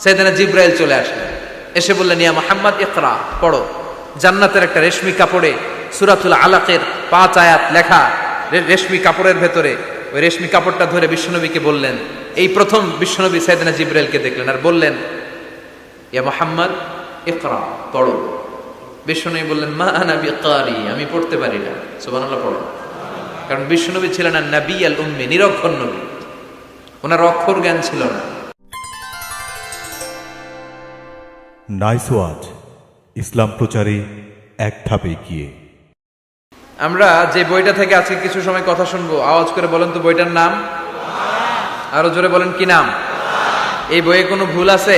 সাইয়েদনা জিবরাইল চলে আসলেন, এসে বললেন, ইয়া মুহাম্মদ ইকরা, পড়ো। জান্নাতের একটা রেশমি কাপড়ে সূরাতুল আলাকের 5 আয়াত লেখা, রেশমি কাপড়ের ভেতরে। ওই রেশমি কাপড়টা ধরে বিশ্বনবীকে বললেন, এই প্রথম বিশ্বনবী সাইয়েদনা জিবরাইলকে দেখলেন আর বললেন, ইয়া মুহাম্মদ ইকরা, পড়ো। বিশ্বনবী বললেন, মা আনা বিকারি, আমি পড়তে পারি না। সুবহানাল্লাহ পড়ো। কারণ বিশ্বনবী ছিলেন না নবী আল উম্মি, নিরক্ষর নবী, ওনার অক্ষর জ্ঞান ছিল না। নাইস ওয়াচ, ইসলাম প্রচারে এক ধাপে এগিয়ে। আমরা যে বইটা থেকে আজকে কিছু সময় কথা শুনবো, আওয়াজ করে বলেন তো বইটার নাম। আরো জোরে বলেন, কি নাম? এই বইয়ে কোনো ভুল আছে?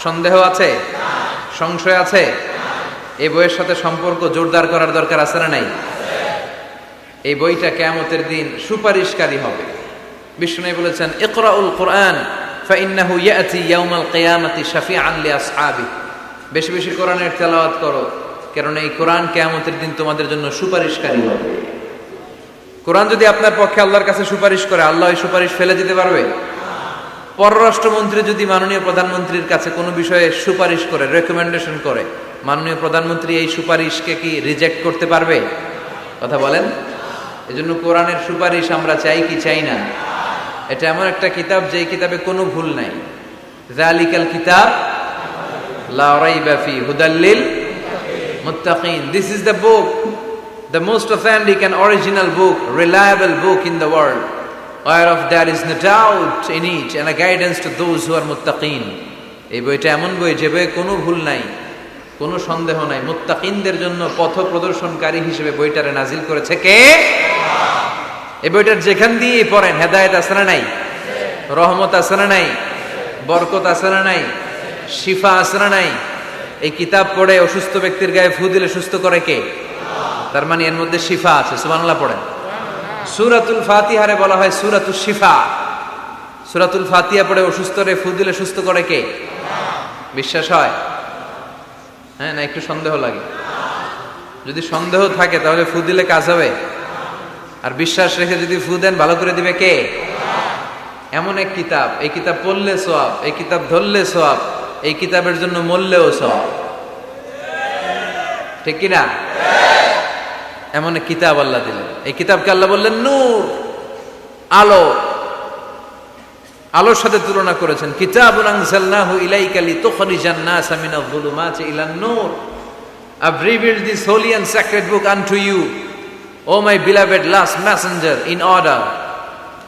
সন্দেহ আছে? সংশয় আছে? এই বইয়ের সাথে সম্পর্ক জোরদার করার দরকার আছে না নাই? এই বইটা কিয়ামতের দিন সুপারিশকারী হবে। বিষ্ণু বলেছেন, ইকরাউল কুরআন ফাইন্নাহু ইয়াতি ইয়াউমাল কিয়ামাতি শাফিআন লিআসহাবি। বেশি বেশি কোরআনের তেলাওয়াত করো, কারণ এই কোরআন কিয়ামতের দিন তোমাদের জন্য সুপারিশকারী হবে। কোরআন যদি আপনার পক্ষে আল্লাহর কাছে সুপারিশ করে, আল্লাহ এই সুপারিশ ফেলে দিতে পারবে? পররাষ্ট্রমন্ত্রী যদি মাননীয় প্রধানমন্ত্রীর কাছে কোনো বিষয়ে সুপারিশ করে, রেকমেন্ডেশন করে, মাননীয় প্রধানমন্ত্রী এই সুপারিশকে কি রিজেক্ট করতে পারবে? কথা বলেন। এজন্য কোরআনের সুপারিশ আমরা চাই কি চাই না? এটা এমন একটা কিতাব যে কিতাবে কোনো ভুল নাই। যালিকাল কিতাব লা রাইবা ফি হুদাল লিল মুত্তাকিন। This is the book, the most authentic and original book, reliable book in the world, whereof there is no doubt in it, and a guidance to those who are muttaqin. এই বইটা এমন বই যে বইয়ে কোনো ভুল নাই, কোনো সন্দেহ নাই। মুত্তাকিনদের জন্য পথ প্রদর্শনকারী হিসেবে বইটারে নাজিল করেছে কে? এই বইটার যেখান দিয়ে পড়েন হেদায়েত আছে না নাই? রহমত আছে না নাই? বরকত আছে না নাই? শিফা আছে না নাই? এই কিতাব পড়ে অসুস্থ ব্যক্তির গায়ে ফু দিলে সুস্থ করে কে? তার মানে এর মধ্যে শিফা আছে। সুবহানাল্লাহ পড়েন। সূরাতুল ফাতিহারে বলা হয় সূরাতুশ শিফা। সূরাতুল ফাতিহা পড়ে অসুস্থরে ফু দিলে সুস্থ করে কে? বিশ্বাস হয়? হ্যাঁ, না একটু সন্দেহ লাগে? যদি সন্দেহ থাকে তাহলে ফু দিলে কাজ হবে? আর বিশ্বাস রেখে যদি ফু দেন ভালো করে দিবে কে? এমন এক কিতাব, এই কিতাব পড়লে সওয়াব, এই কিতাব ধরলে সওয়াব, এই কিতাবের জন্য মরলেও সওয়াব। ঠিক কি না? এমন এক কিতাব আল্লাহ দিলেন। এই কিতাবকে আল্লাহ বললেন নূর, আলো। আলোর সাথে তুলনা করেছেন। কিতাবুন আনজালনাহু ইলাইকা লিতুখরিজান NASA Minaj যুলুমাতি ইলান Noor. I've revealed this holy and sacred book unto you, O my beloved last messenger, in order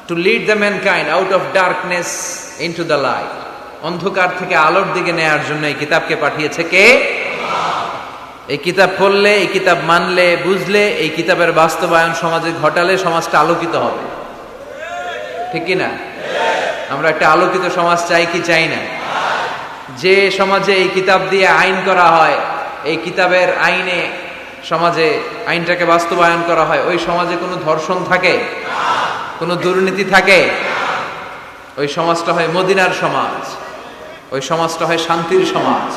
to lead the mankind out of darkness into the light. অন্ধকার থেকে আলোর দিকে নেয়ার জন্য এই কিতাবকে পাঠিয়েছে কে? এই কিতাব পড়লে, এই কিতাব মানলে, বুঝলে, এই কিতাবের বাস্তবায়ন সমাজে ঘটালে সমাজটা আলোকিত হবে। ঠিক কি না? আমরা একটা আলোকিত সমাজ চাই কি চাই না? যে সমাজে এই কিতাব দিয়ে আইন করা হয়, এই কিতাবের আইনে সমাজে আইনটাকে বাস্তবায়ন করা হয়, ওই সমাজে কোনো ধর্ষণ থাকে? কোনো দুর্নীতি থাকে? ওই সমাজটা হয় মদিনার সমাজ, ওই সমাজটা হয় শান্তির সমাজ।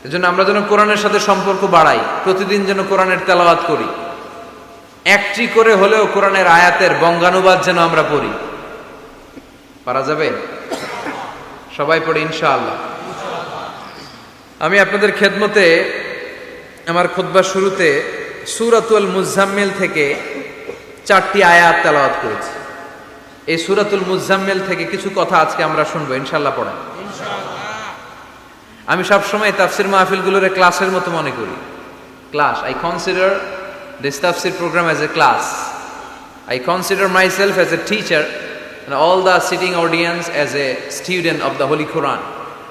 এজন্য আমরা যেন কোরআনের সাথে সম্পর্ক বাড়াই, প্রতিদিন যেন কোরআনের তেলাওয়াত করি, একটি করে হলেও কোরআনের আয়াতের বঙ্গানুবাদ যেন আমরা পড়ি। পারা যাবে? সবাই পড়ে ইনশাআল্লাহ। আমি আপনাদের খেদমতে আমার খুতবার শুরুতে সূরাতুল মুজাম্মিল থেকে 4টি আয়াত তেলাওয়াত করেছি। এই সূরাতুল মুজাম্মিল থেকে কিছু কথা আজকে আমরা শুনবো ইনশাআল্লাহ। পড়েন ইনশাআল্লাহ। আমি সবসময় তাফসির মাহফিলগুলোরে ক্লাসের মতো মনে করি। Class, I consider this tafsir program as a class. I consider myself as a teacher and all the sitting audience as a student of the Holy Quran.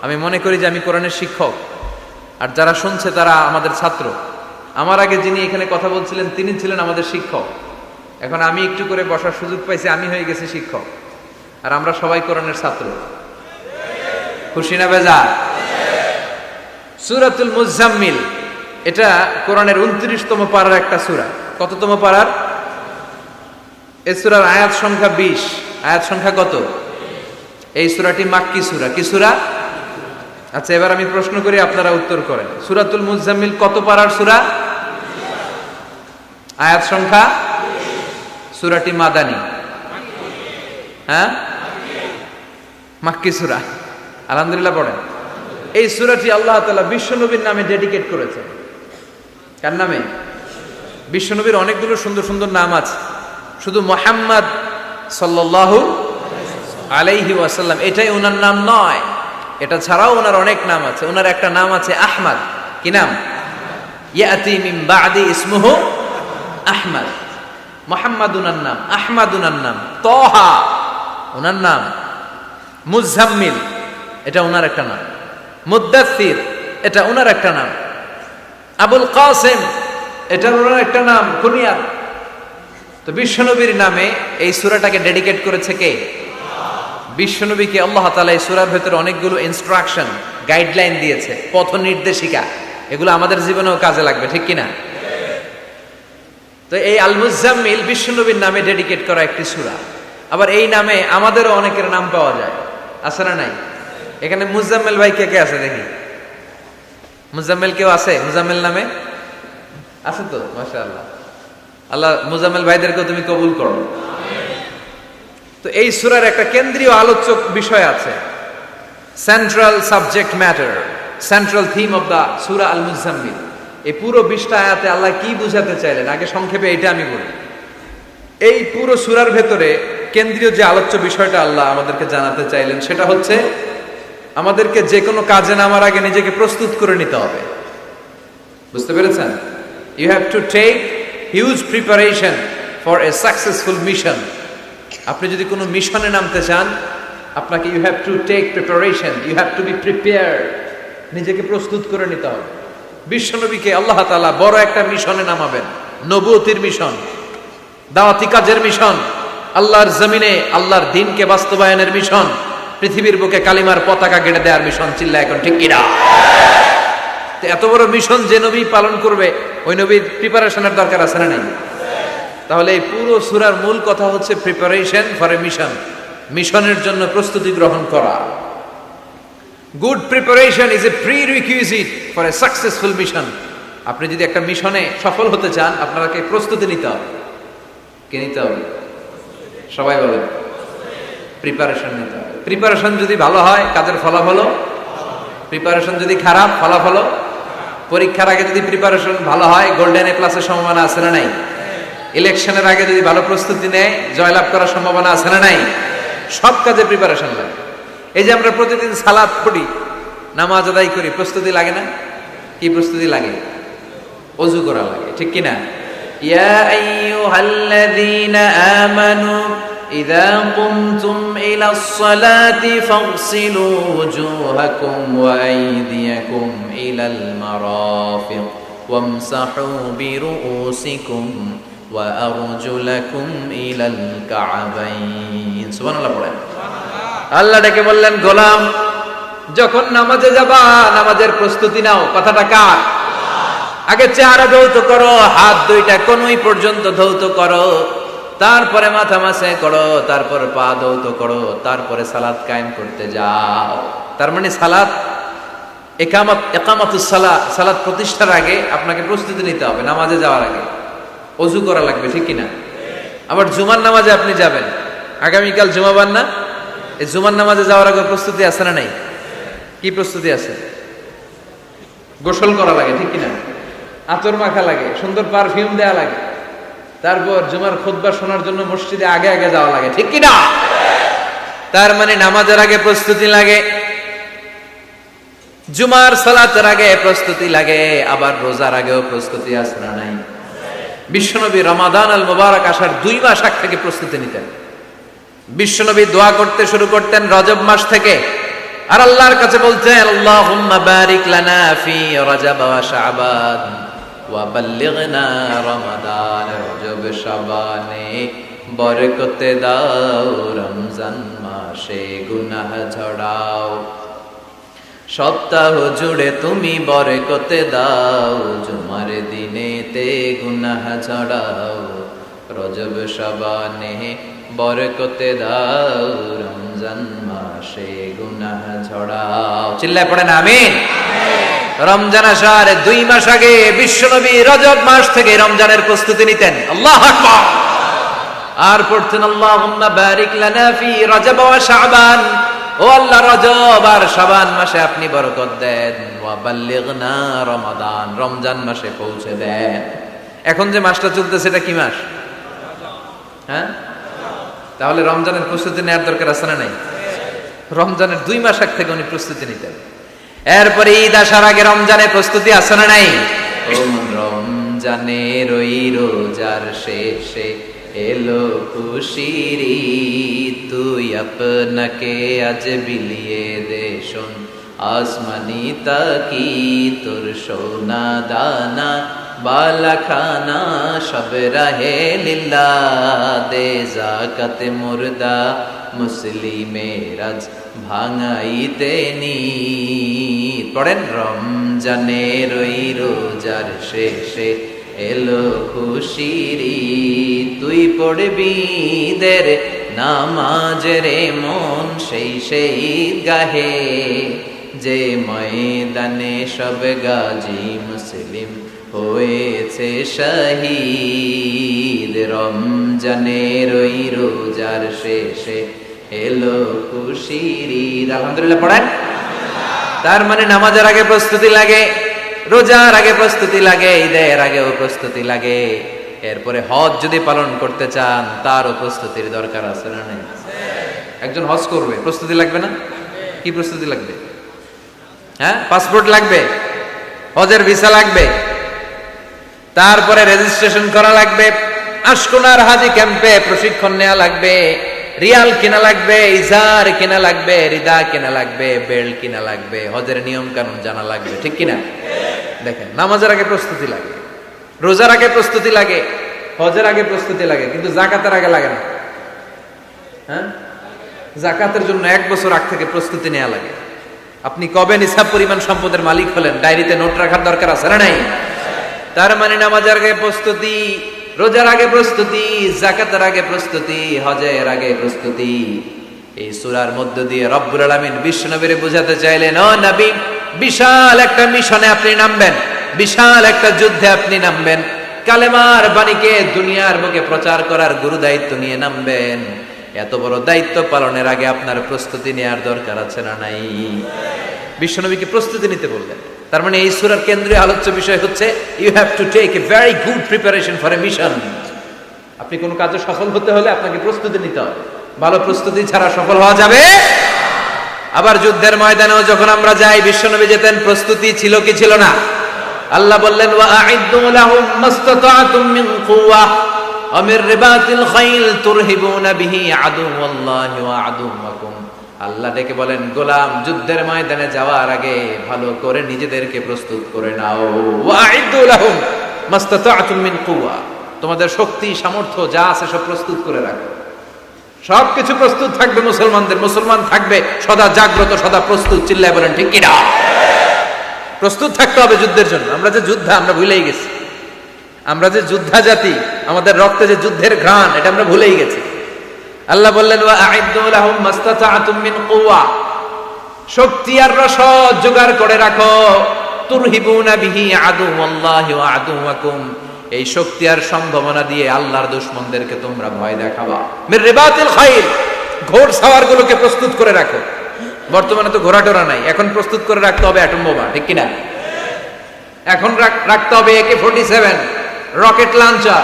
আমি মনে করি যে আমি কোরআনের শিক্ষক, আর যারা শুনছে তারা আমাদের ছাত্র। আমার আগে যিনি এখানে কথা বলছিলেন তিনি ছিলেন আমাদের শিক্ষক। এখন আমি একটু করে বসার সুযোগ পাইছি, আমি হয়ে গেছি শিক্ষক, আর আমরা সবাই কোরআনের ছাত্র। খুশি না বেজার? সূরাতুল মুজাম্মিল, এটা কোরআনের 29তম পারার একটা সূরা। কততম পারার? এই সূরার আয়াত সংখ্যা 20। আয়াত সংখ্যা কত? এই সূরাটি মাক্কি সূরা। কি সূরা? আচ্ছা, এবার আমি প্রশ্ন করি, আপনারা উত্তর করেন। সূরাতুল মুজাম্মিল কত পারার সূরা? আয়াত সংখ্যা? সূরাটি মাদানী? হ্যাঁ, মাক্কি সূরা। আলহামদুলিল্লাহ পড়েন। এই সূরাটি আল্লাহ তাআলা বিশ্বনবীর নামে ডেডিকেট করেছেন। কার নামে? বিশ্বনবীর অনেকগুলো সুন্দর সুন্দর নাম আছে, শুধু মুহাম্মদ সাল্লাল্লাহু আলাইহি ওয়াসাল্লাম এটাই ওনার নাম নয়, এটা ছাড়াও ওনার অনেক নাম আছে। ওনার একটা নাম আছে আহমদ। কি নাম? ইয়াতি মিন বাদি ইসমুহু আহমদ। মুহাম্মদ ওনার নাম, আহমদ ওনার নাম, তাহা ওনার নাম, মুজাম্মিল এটা ওনার একটা নাম, মুদ্দাসসির এটা ওনার একটা নাম, আবুল কাসিম এটা ওনার একটা নাম, কুনিয়াত। তো বিশ্বনবীর নামে এই সূরাটাকে ডেডিকেট করেছে কে? বিশ্বনবীকে আল্লাহ তাআলা এই সূরার ভেতরে অনেকগুলো ইনস্ট্রাকশন, গাইডলাইন দিয়েছে, পথ নির্দেশিকা। এগুলো আমাদের জীবনেও কাজে লাগবে, ঠিক কিনা? তো এই আল মুজাম্মিল বিশ্বনবীর নামে ডেডিকেট করা একটি সূরা। আবার এই নামে আমাদেরও অনেকের নাম পাওয়া যায়, আছে না নাই? এখানে মুজাম্মিল ভাই কে কে আছে দেখি? মুজাম্মিল কেউ আছে মুজাম্মিল নামে? আছে তো, মাশাআল্লাহ। আল্লাহ মুজাম্মিল ভাইদেরকে তুমি কবুল করো। তো এই সূরার একটা কেন্দ্রীয় আলোচ্য বিষয় আছে, central subject matter, central theme of the Surah Al Muzzammil. এই পুরো 20টা আয়াতে আল্লাহ কি বুঝাতে চাইলেন, আগে সংক্ষেপে এটা আমি বলি। এই পুরো সূরার ভেতরে কেন্দ্রীয় যে আলোচ্য বিষয়টা আল্লাহ আমাদেরকে জানাতে চাইলেন সেটা হচ্ছে আমাদেরকে যে কোনো কাজে নামার আগে নিজেকে প্রস্তুত করে নিতে হবে। বুঝতে পেরেছেন? You have to take huge preparation for a successful mission. আপনি যদি কোনো মিশনে নামতে চান, আপনাকে you have to take preparation, you have to be prepared. নিজেকে প্রস্তুত করে নিতে হবে। বিশ্বনবীকে আল্লাহ তাআলা বড় একটা মিশনে নামাবেন, নবুয়তির মিশন, দাওয়াতি কাজের মিশন, আল্লাহর জমিনে আল্লাহর দ্বীনকে বাস্তবায়নের মিশন, পৃথিবীর বুকে কালিমার পতাকা গেড়ে দেওয়ার মিশন। চিল্লা এখন ঠিক কিনা? তো এত বড় মিশন যে নবী পালন করবে, ওই নবীর প্রিপারেশনের দরকার আছে না নাই? তাহলে এই পুরো সূরার মূল কথা হচ্ছে প্রিপারেশন ফর এ মিশন, মিশনের জন্য প্রস্তুতি গ্রহণ করা। Good preparation is a prerequisite for a successful mission. আপনি যদি একটা মিশনে সফল হতে চান, আপনাকে প্রস্তুতি নিতে হবে। কে নিতে হবে? সবাই বলেন। প্রিপারেশন নিতে হবে। প্রিপারেশন যদি ভালো হয়, কাজের ফলাফল। প্রিপারেশন যদি খারাপ, ফলাফল। পরীক্ষার আগে যদি প্রিপারেশন ভালো হয়, গোল্ডেন এ প্লাসের সম্ভাবনা আছে না নাই? ইলেকশনের আগে যদি ভালো প্রস্তুতি নেয়, জয়লাভ করার সম্ভাবনা আছে না নাই? সব কাজে প্রিপারেশন লাগে। এই যে আমরা প্রতিদিন সালাত পড়ি, নামাজ আদায় করি, প্রস্তুতি লাগে না? কি প্রস্তুতি লাগে? ওযু করা লাগে, ঠিক কিনা? ইয়া আইয়ুহাল্লাযীনা আমানু ইযা কুমতুম ইলাস সালাতি ফাগসিলু ওয়ুজুহাকুম ওয়া আইদিয়াকুম ইলাল মারাফিক ওয়ামসাহু বিরুউসিকুম ওয়া আরজুলাকুম ইলাল কা'বাইন। সুবহানাল্লাহ পড়েন। আল্লাহ ডেকে বললেন, গোলাম যখন নামাজে যাবা, নামাজের প্রস্তুতি নাও। কথাটা কার? আগে চেহারা ধৌত করো, হাত দুইটা কনুই পর্যন্ত ধৌত করো, তারপরে মাথা মাসে করো, তারপর পা ধৌত করো, তারপরে সালাত কায়েম করতে যাও। তার মানে সালাত ইকামাতুস সালাহ, সালাত প্রতিষ্ঠার আগে আপনাকে প্রস্তুতি নিতে হবে। নামাজে যাওয়ার আগে ওযু করা লাগবে, ঠিক কিনা? আবার জুমার নামাজে আপনি যাবেন, আগামীকাল জুমাবার না? এই জুমার নামাজে যাওয়ার আগে প্রস্তুতি আছে না নাই? কি প্রস্তুতি আছে? গোসল করা লাগে, ঠিক কিনা? আতর মাখা লাগে, সুন্দর পারফিউম দেয়া লাগে, তারপর জুমার খুতবা শোনার জন্য মসজিদে আগে আগে যাওয়া লাগে, ঠিক কিনা? তার মানে নামাজের আগে প্রস্তুতি লাগে, জুমার সালাতের আগে প্রস্তুতি লাগে, আবার রোজার আগেও প্রস্তুতি আছে না নাই? বিশ্বনবী রমাদান আল মুবারক আসার 2 মাস আগ থেকে প্রস্তুতি নিতেন। বিশ্বনবী দোয়া করতে শুরু করতেন রজব মাস থেকে, আর আল্লাহর কাছে বলতেন, আল্লাহুম্মা বারিক লানা ফি রজব ওয়া শাবান ওয়া বাল্লিগনা রমাদান। রজব শাবানে বরকতে দাও, রমজান মাসে গুনাহ ঝরাও, সপ্তাহ জুড়ে তুমি বরকতে দাও, জুমার দিনেতে গুনাহ ঝরাও, রজব শাবানে বরকতে দাও, রমজান মাসে গুনাহ ঝরাও। চিল্লায় পড়েন আমিন। রমজান আসার 2 মাস আগে বিশ্বনবী রজব মাস থেকে রমজানের প্রস্তুতি নিতেন। আল্লাহু আকবার। আর পড়তেন, আল্লাহুম্মা বারিক লানা ফি রজব ওয়া শাবান ও আল্লাহ রজব আর শাবান মাসে আপনি বরকত দেন, ওয়া বাল্লিগনা রমাদান, রমজান মাসে পৌঁছে দেন। এখন যে মাসটা চলতেছে এটা কি মাস? হ্যাঁ, তাহলে রমজানের প্রস্তুতি নেওয়ার দরকার আছে না নাই? রমজানের 2 মাস আগ থেকে উনি প্রস্তুতি নিতেন। এরপরে ঈদ আসার আগে রমজানের প্রস্তুতি আছে না নাই? রমজানের ওই রোজার শেষে এলো খুশির ঈদ, তুই আপনাকে আজ বিলিয়ে দে শোন আসমানি তাকি, তোর সোনা দানা বালা খানা সব রাহে লিল্লাহ, দে যাকাত মুর্দা মুসলিমের আজ ভাঙাইতে নিদ। পড়েন, রমজানের ওই রোজার শেষে এলো খুশির ঈদ, তুই পড়বি দের নামাজের মন সেই সেই গাহে, যে ময়দানে সব গাজী মুসলিম হয়েছে শহীদ। রমজানের ওই রোজার শেষে এলো খুশির ঈদ। আলহামদুলিল্লাহ পড়েন। তার মানে নামাজের আগে প্রস্তুতি লাগে, রোজার আগে প্রস্তুতি লাগে, ঈদের আগেও প্রস্তুতি লাগে। এরপরে হজ যদি পালন করতে চান তারও প্রস্তুতির দরকার আছে না নাই? একজন হজ করবে, প্রস্তুতি লাগবে না? কি প্রস্তুতি লাগবে? হ্যাঁ, পাসপোর্ট লাগবে, হজের ভিসা লাগবে, তারপরে রেজিস্ট্রেশন করা লাগবে, আশকোনার হাজি ক্যাম্পে প্রশিক্ষণ নেওয়া লাগবে, রিয়াল কিনা লাগবে, ইজার কিনা লাগবে, রিদা কিনা লাগবে, বেল্ট কিনা লাগবে, হজের নিয়ম কানুন জানা লাগবে, ঠিক কিনা? দেখেন, নামাজের আগে প্রস্তুতি লাগে, রোজার আগে প্রস্তুতি লাগে, হজের আগে প্রস্তুতি লাগে, কিন্তু জাকাতের আগে লাগে না। হ্যাঁ, জাকাতের জন্য 1 বছর আগ থেকে প্রস্তুতি নেওয়া লাগে। আপনি কবে নিসাব পরিমাণ সম্পদের মালিক হলেন ডায়েরিতে নোট রাখার দরকার আছে না নাই? তার মানে নামাজের আগে প্রস্তুতি, রোজার আগে প্রস্তুতি, যাকাতের আগে প্রস্তুতি, হজের আগে প্রস্তুতি। এই সূরার মধ্য দিয়ে রব্বুল আলামিন বিশ্বনবীরে বোঝাতে চাইলেন, ও নবী, বিশাল একটা মিশনে আপনি নামবেন, বিশাল একটা যুদ্ধে আপনি নামবেন, কালেমার বাণীকে দুনিয়ার বুকে প্রচার করার গুরু দায়িত্ব নিয়ে নামবেন। এত বড় দায়িত্ব পালনের আগে আপনার প্রস্তুতি নেওয়ার দরকার আছে না নাই? বিশ্বনবীকে প্রস্তুতি নিতে বললেন। তার মানে এই সূরার কেন্দ্রীয় আলোচ্য বিষয় হচ্ছে you have to take a very good preparation for a mission. আপনি কোনো কাজে সফল হতে হলে আপনাকে প্রস্তুতি নিতে হবে, ভালো প্রস্তুতি ছাড়া সফল হওয়া যাবে। আবার যুদ্ধের ময়দানেও যখন আমরা যাই, বিশ্বনবী যেতেন, প্রস্তুতি ছিল কি ছিল না? আল্লাহ বললেন, ওয়া আ'ইদ্দু লাহুম মাসতাতা'তুম মিন কুওয়া ওয়া মির রিবাতিল খাইল তুরহিবুনা বিহি আদুওয়াল্লাহি ওয়া আদুওয়াকুম। আল্লাহ ডেকে বলেন, গোলাম, যুদ্ধের ময়দানে যাওয়ার আগে ভালো করে নিজেদেরকে প্রস্তুত করে নাও। ওয়া আ'ইদ্দু লাহুম মাসতাতা'তুম মিন কুওয়া, তোমাদের শক্তি সামর্থ্য যা আছে সব প্রস্তুত করে রাখো। সবকিছু প্রস্তুত থাকবে মুসলমানদের, মুসলমান থাকবে সদা জাগ্রত, সদা প্রস্তুত। চিল্লায় বলেন ঠিক কিনা? প্রস্তুত থাকতে হবে যুদ্ধের জন্য। আমরা যে যোদ্ধা, আমরা ভুলেই গেছি। আমরা যে যোদ্ধা জাতি, আমাদের রক্তে যে যুদ্ধের ঘ্রাণ, এটা আমরা ভুলেই গেছি। আল্লাহ বললেন, ওয়া আ'ইদ্দু লাহুম মাসতাতা'তুম মিন কুওয়া, শক্তি আর রসদ জোগাড় করে রাখো। তুরহিবুনা বিহি আদুওয়াল্লাহি ওয়া আদুওয়াকুম, এই শক্তি আর সম্ভাবনা দিয়ে আল্লাহর দুশমনদেরকে তোমরা ভয় দেখাবা। মির রিবাতিল খাইল, ঘোড় সাওয়ারগুলোকে প্রস্তুত করে রাখো। বর্তমানে তো ঘোড়া টোরা নাই, এখন প্রস্তুত করে রাখতে হবে অ্যাটম বোমা, ঠিক কিনা? এখন রাখতে হবে AK-47, rocket launcher,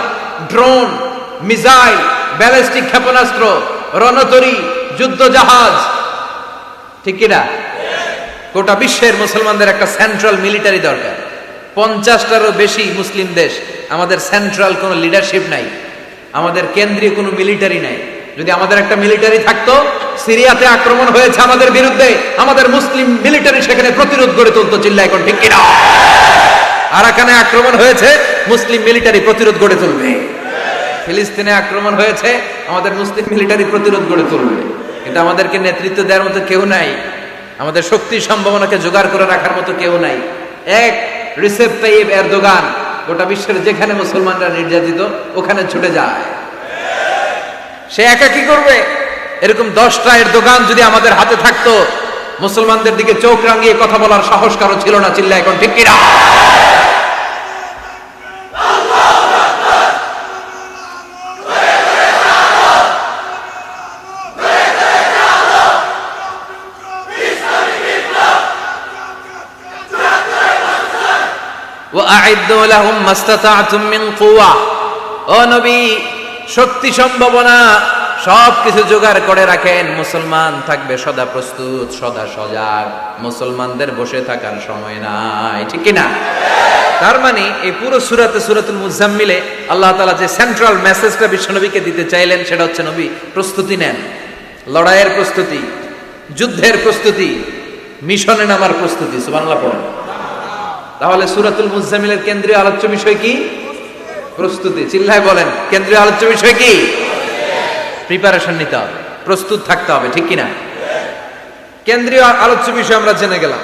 drone, missile, ballistic ক্ষেপণাস্ত্র, রণতরী, যুদ্ধ জাহাজ, ঠিক কিনা? গোটা বিশ্বের মুসলমানদের একটা সেন্ট্রাল মিলিটারি দরকার। 50টারও বেশি মুসলিম দেশ, আমাদের সেন্ট্রাল কোনো লিডারশিপ নাই, আমাদের কেন্দ্রীয় কোনো মিলিটারি নাই। যদি আমাদের একটা মিলিটারি থাকতো, সিরিয়াতে আক্রমণ হয়েছে আমাদের বিরুদ্ধে, আমাদের মুসলিম মিলিটারি সেখানে প্রতিরোধ গড়ে তুলতো। চিল্লা এখন ঠিক কিনা? আরাকানে আক্রমণ হয়েছে, মুসলিম মিলিটারি প্রতিরোধ গড়ে তুলবে। ফিলিস্তিনে আক্রমণ হয়েছে, আমাদের মুসলিম মিলিটারি প্রতিরোধ গড়ে তুলবে। কিন্তু আমাদেরকে নেতৃত্ব দেওয়ার মতো কেউ নাই, আমাদের শক্তি সম্ভাবনাকে জোগাড় করে রাখার মতো কেউ নাই। এক রিসেপ তাইয়িব এরদোগান গোটা বিশ্বের যেখানে মুসলমানরা নির্যাতিত ওখানে ছুটে যায়। সে একা কি করবে? এরকম 10টা এরদোগান যদি আমাদের হাতে থাকতো, মুসলমানদের দিকে চোখ রাঙিয়ে কথা বলার সাহস কারো ছিল না। চিল্লা এখন ঠিক কিনা? ওয়া আ'ইদ্দু লাহুম মাস্তাতা'তুম মিন কুওয়া, ও নবী শক্তি সম্ভাবনা সবকিছু জোগাড় করে রাখেন, মুসলমান থাকবে সদা প্রস্তুত, সদা সজাগ, মুসলমানদের বসে থাকার সময় নাই, ঠিক কি না? তার মানে এই পুরো সূরাতুল মুজাম্মিলে আল্লাহ তাআলা যে সেন্ট্রাল মেসেজটা বিশ্বনবীকে দিতে চাইলেন সেটা হচ্ছে, নবী প্রস্তুতি নেন, লড়াইয়ের প্রস্তুতি, যুদ্ধের প্রস্তুতি, মিশনে নামার প্রস্তুতি। সুবহানাল্লাহ পড়েন। তাহলে সূরাতুল মুজাম্মিলের কেন্দ্রীয় আলোচ্য বিষয় কি? প্রস্তুতি। চিল্লায় বলেন, কেন্দ্রীয় আলোচ্য বিষয় কি? প্রিপারেশন নিতে হবে, প্রস্তুত থাকতে হবে, ঠিক কিনা? কেন্দ্রীয় আলোচ্য বিষয় আমরা জেনে গেলাম।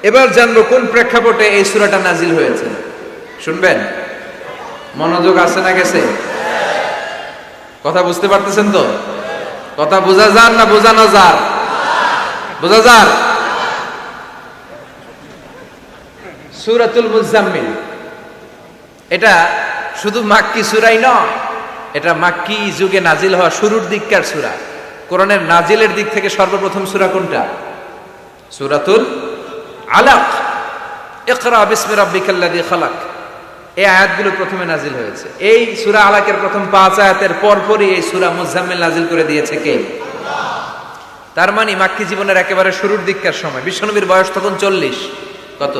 এবার জানবো কোন প্রেক্ষাপটে এই সূরাটা নাজিল হয়েছে। শুনবেন? মনোযোগ আছে না গেছে? কথা বুঝতে পারতেছেন তো? কথা বোঝা যান না বোঝানো যার? বোঝা যার? সূরাতুল মুজাম্মিল এটা শুধু মাক্কি সূরাই নয়, এটা মাক্কি যুগে নাজিল হওয়া শুরুর দিককার সূরা। কোরআনের নাজিলের দিক থেকে সর্বপ্রথম সূরা কোনটা? সূরাতুল আলাক। ইকরা বিসমি রাব্বিকাল্লাযী খালাক, এই আয়াতগুলো প্রথমে নাজিল হয়েছে। এই সূরা আলাকের প্রথম 5 আয়াতের পরপরই এই সূরা মুজাম্মিল নাজিল করে দিয়েছে কে? আল্লাহ। তার মানে মাক্কি জীবনের একেবারে শুরুর দিককার সময়। বিশ্বনবীর বয়স তখন 40। কত?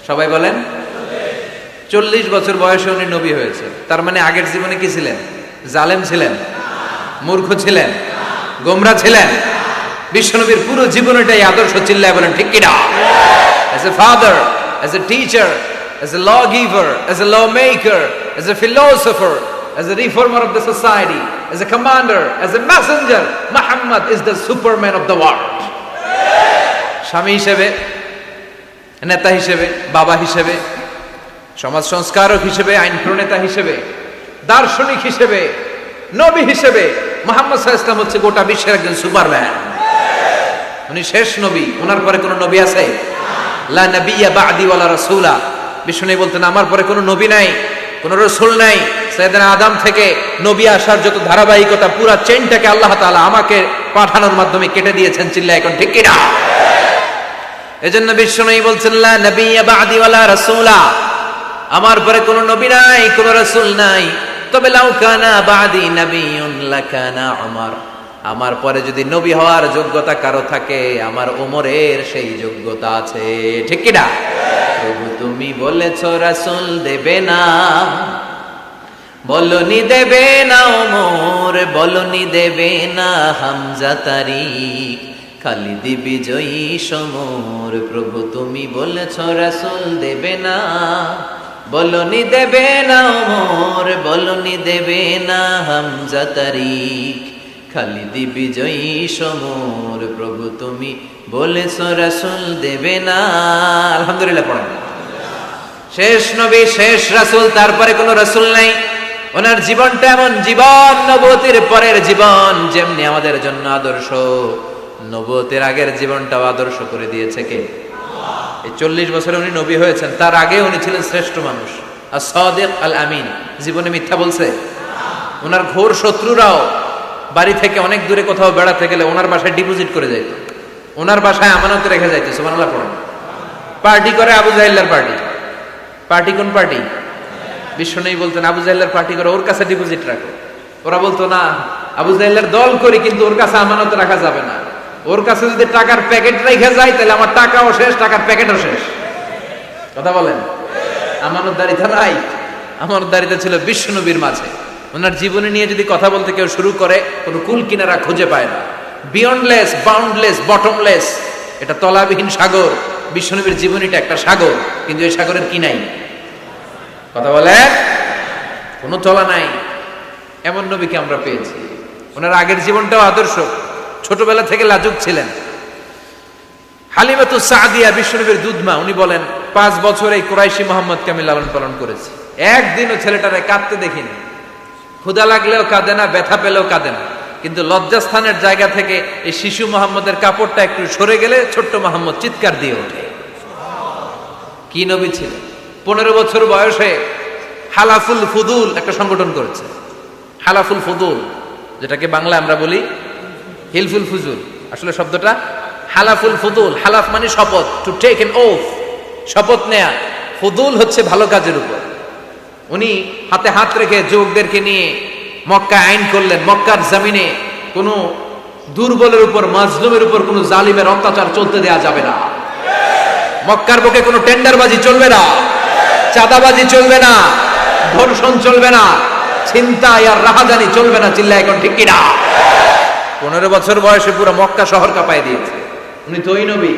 সবাই বলেন। 40 বছর বয়সে উনি নবী হয়েছে। তার মানে আগের জীবনে কি ছিলেন? জালেম ছিলেন, মূর্খ ছিলেন, গোমরা ছিলেন। বিশ্বনবীর পুরো জীবনটাই আদর্শ। চিল্লায় বলেন ঠিক কিনা? As a father, as a teacher, as a lawgiver, as a lawmaker, as a philosopher, as a reformer of the society, as a commander, as a messenger, Muhammad is the superman of the world. স্বামী হিসেবে, নেতা হিসেবে, বাবা হিসেবে, সমাজ সংস্কারক হিসেবে, আইন প্রণেতা হিসেবে, দার্শনিক হিসেবে, নবী হিসেবে মুহাম্মদ সাল্লাল্লাহু আলাইহি ওয়াসাল্লাম হচ্ছে গোটা বিশ্বের একজন সুপারম্যান। উনি শেষ নবী, ওনার পরে কোনো নবী আছে? লা নাবিয়্যা বা'দি ওয়ালা রাসূলা। বিষ্ণু বলতেন আমার পরে কোনো নবী নাই, কোনো রাসূল নাই। সাইয়েদনা আদম থেকে নবী আসার যত ধারাবাহিকতা, পুরো চেইনটাকে আল্লাহ তাআলা আমাকে পাঠানোর মাধ্যমে কেটে দিয়েছেন। চিল্লায় এখন ঠিক কিনা? এজন্য বিষ্ণু বলছেন লা নাবিয়্যা বা'দি ওয়ালা রাসূলা, আমার পরে কোনো নবী নাই, কোনো রাসূল নাই। তবে লাউ কানা বা'দি নাবিয়্যুন লাকানা উমর, আমার পরে যদি নবী হওয়ার যোগ্যতা কারো থাকে, আমার ওমরের সেই যোগ্যতা আছে। ঠিক কি না? প্রভু তুমি বলেছো রাসূল দেবে না, বলনি দেবে না ওমর, বলনি দেবে না হামজা তারিক, খালিদ বিজয়ী সমর। প্রভু তুমি বলেছো রাসূল দেবে না, বলনি দেবে না ওমর, বলনি দেবে না হামজা তারিক, খালিদ বিজয়ী সমর। প্রভু তুমি বলেছো রাসূল দেবে না। আলহামদুলিল্লাহ পড়েন। শেষ নবী, শেষ রাসূল, তারপরে কোনো রাসূল নাই। ওনার জীবনটা এমন জীবন, নবুয়তের পরের জীবন যেমনি আমাদের জন্য আদর্শ, নবুয়তের আগের জীবনটাও আদর্শ করে দিয়েছে কে? আল্লাহ। এই 40 বছরে উনি নবী হয়েছেন, তার আগে উনি ছিলেন শ্রেষ্ঠ মানুষ, as-সাদিক আল-আমিন। জীবনে মিথ্যা বলছে? ওনার ঘোর শত্রুরাও বাড়ি থেকে অনেক দূরে কোথাও বেড়াতে গেলে ওনার বাসায় ডিপোজিট করে যাইত, ওনার বাসায় আমানত রেখে যাইত। সুবহানাল্লাহ পড়েন। পার্টি করে আবু জাহেলের পার্টি। পার্টি কোন পার্টি? বিশ্বনবী বলতেন আবু জাহেলের পার্টি করে ওর কাছে ডিপোজিট রাখো। ওরা বলতো না, আবু জাহেলের দল করি কিন্তু ওর কাছে আমানত রাখা যাবে না। ওর কাছে যদি টাকার প্যাকেট রেখে যায় তাহলে আমার টাকাও শেষ, টাকার প্যাকেটও শেষ। কথা বলেন। আমানতদারিতা নাই। আমানতদারিতা ছিল বিশ্বনবীর মাঝে। ওনার জীবনী নিয়ে যদি কথা বলতে কেউ শুরু করে, কোনো কুল কিনারা খুঁজে পায় না। বিয়ন্ডলেস, বাউন্ডলেস, বটমলেস, এটা তলাবিহীন সাগর। বিশ্বনবীর জীবনীটা একটা সাগর, কিন্তু এই সাগরের কি নাই? কথা বলে, কোনো তলা নাই। এমন নবীকে আমরা পেয়েছি। ওনার আগের জীবনটাও আদর্শ। ছোটবেলা থেকে লাজুক ছিলেন। হালিমাতুস সাদিয়া বিশ্বনবীর দুধমা, উনি বলেন 5 বছর এই কুরাইশি মুহাম্মদকে আমি লালন পালন করেছি, একদিনও ছেলেটারে কাঁদতে দেখিনি। ক্ষুধা লাগলেও কাঁদে না, ব্যথা পেলেও কাঁদে না। কিন্তু লজ্জাস্থানের জায়গা থেকে এই শিশু মোহাম্মদের কাপড়টা একটু সরে গেলে ছোট্ট মোহাম্মদ চিৎকার দিয়ে ওঠে। কি নবী ছিলেন! 15 বছর বয়সে হালাফুল ফুদুল একটা সংগঠন করেছে। হালাফুল ফুদুল, যেটাকে বাংলা আমরা বলি হিলফুল ফুজুল, আসলে শব্দটা হালাফুল ফুদুল। হালাফ মানে শপথ, টু টেক এন ওথ, শপথ নেয়া। ফুদুল হচ্ছে ভালো কাজের উপর। উনি হাতে হাত রেখে যুবকদেরকে নিয়ে মক্কা আইন করলেন, মক্কার জমিনে কোনো দুর্বলের উপর, মাজলুমের উপর কোনো জালিমের অত্যাচার চলতে দেয়া যাবে না। মক্কার বুকে কোনো টেন্ডারবাজি চলবে না, চাঁদাবাজি চলবে না, ধর্ষণ চলবে না, ছিনতাই আর রাহাজানি চলবে না। চিল্লায় এখন ঠিক কিনা? 15 বছর বয়সে পুরো মক্কা শহর কাঁপায় দিয়েছে। উনি তো ওই নবী,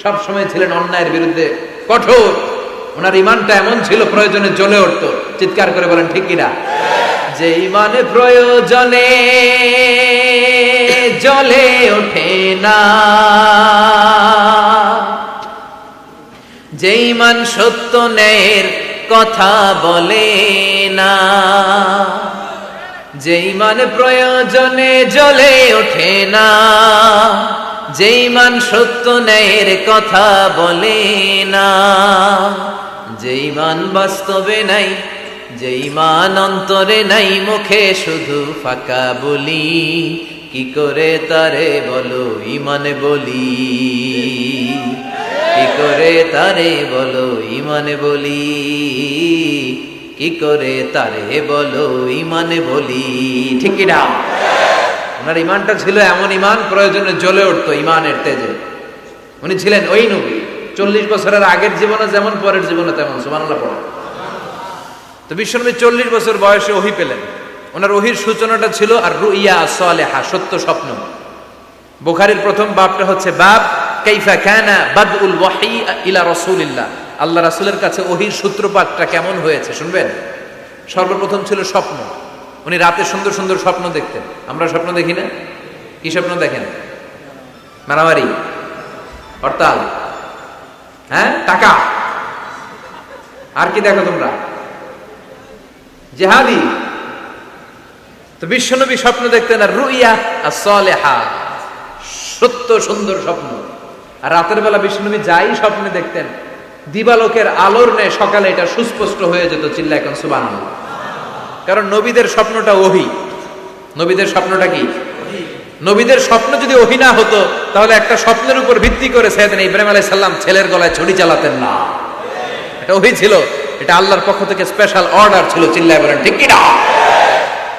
সব সময় ছিলেন অন্যায়ের বিরুদ্ধে কঠোর। ওনার ইমানটা এমন ছিল প্রয়োজনে জ্বলে উঠতো। চিৎকার করে বলেন ঠিক কিনা? যে ইমানে প্রয়োজনে জ্বলে ওঠে না, যে ইমান সত্য ন্যায়ের কথা বলে না, যে ইমান প্রয়োজনে জ্বলে ওঠে না, যে ইমান সত্য ন্যায়ের কথা বলে না, যে ইমান বাস্তবে নাই, যে ইমান অন্তরে নাই, মুখে শুধু ফাঁকা বলি, কি করে তারে বলো ইমানে বলি, কি করে তারে বলো ইমানে বলি, কি করে তারে বলো ইমানে বলি। ঠিক কি না? ওনার ইমানটা ছিল এমন ইমান, প্রয়োজনে জ্বলে উঠতো ইমানের তেজে। উনি ছিলেন ওই নবী, 40 বছরের আগের জীবনে যেমন পরের জীবনে তেমন। সুবহানাল্লাহ পড়ে। তো বিশ্বনবী 40 বছর বয়সে ওহী পেলেন। ওনার ওহীর সূচনাটা ছিল আর রুইয়া সালেহা, সত্য স্বপ্ন। বুখারীর প্রথম বাবটা হচ্ছে বাব কাইফা কানা বাদউল ওয়াহী ইলা রাসূলিল্লাহ। আল্লাহ রাসূলের কাছে ওহীর সূত্রপাতটা কেমন হয়েছে শুনবেন। সর্বপ্রথম ছিল স্বপ্ন। উনি রাতে সুন্দর সুন্দর স্বপ্ন দেখতেন। আমরা স্বপ্ন দেখি না? কি স্বপ্ন দেখেন? মারামারি, হরতাল, হ্যাঁ, টাকা। আর কি দেখো তোমরা? জিহাদি। তো বিশ্বনবী স্বপ্ন দেখতেন আর রুইয়া as-সালেহা, সত্য সুন্দর স্বপ্ন। আর রাতের বেলা বিশ্বনবী যাই স্বপ্নে দেখতেন, দিবালোকের আলোর ন্যায় সকালে এটা সুস্পষ্ট হয়ে যেত। চিল্লা এখন সুবহানাল্লাহ। কারণ নবীদের স্বপ্নটা ওহী। নবীদের স্বপ্নটা কি? নবীদের স্বপ্ন যদি ওহী না হতো, তাহলে একটা স্বপ্নের উপর ভিত্তি করে সাইয়েদনা ইব্রাহিম আলাইহিস সালাম ছেলের গলায় ছুরি চালাতেন না। এটা ওহী ছিল, এটা আল্লাহর পক্ষ থেকে স্পেশাল অর্ডার ছিল। চিল্লায় বলেন ঠিক কি না?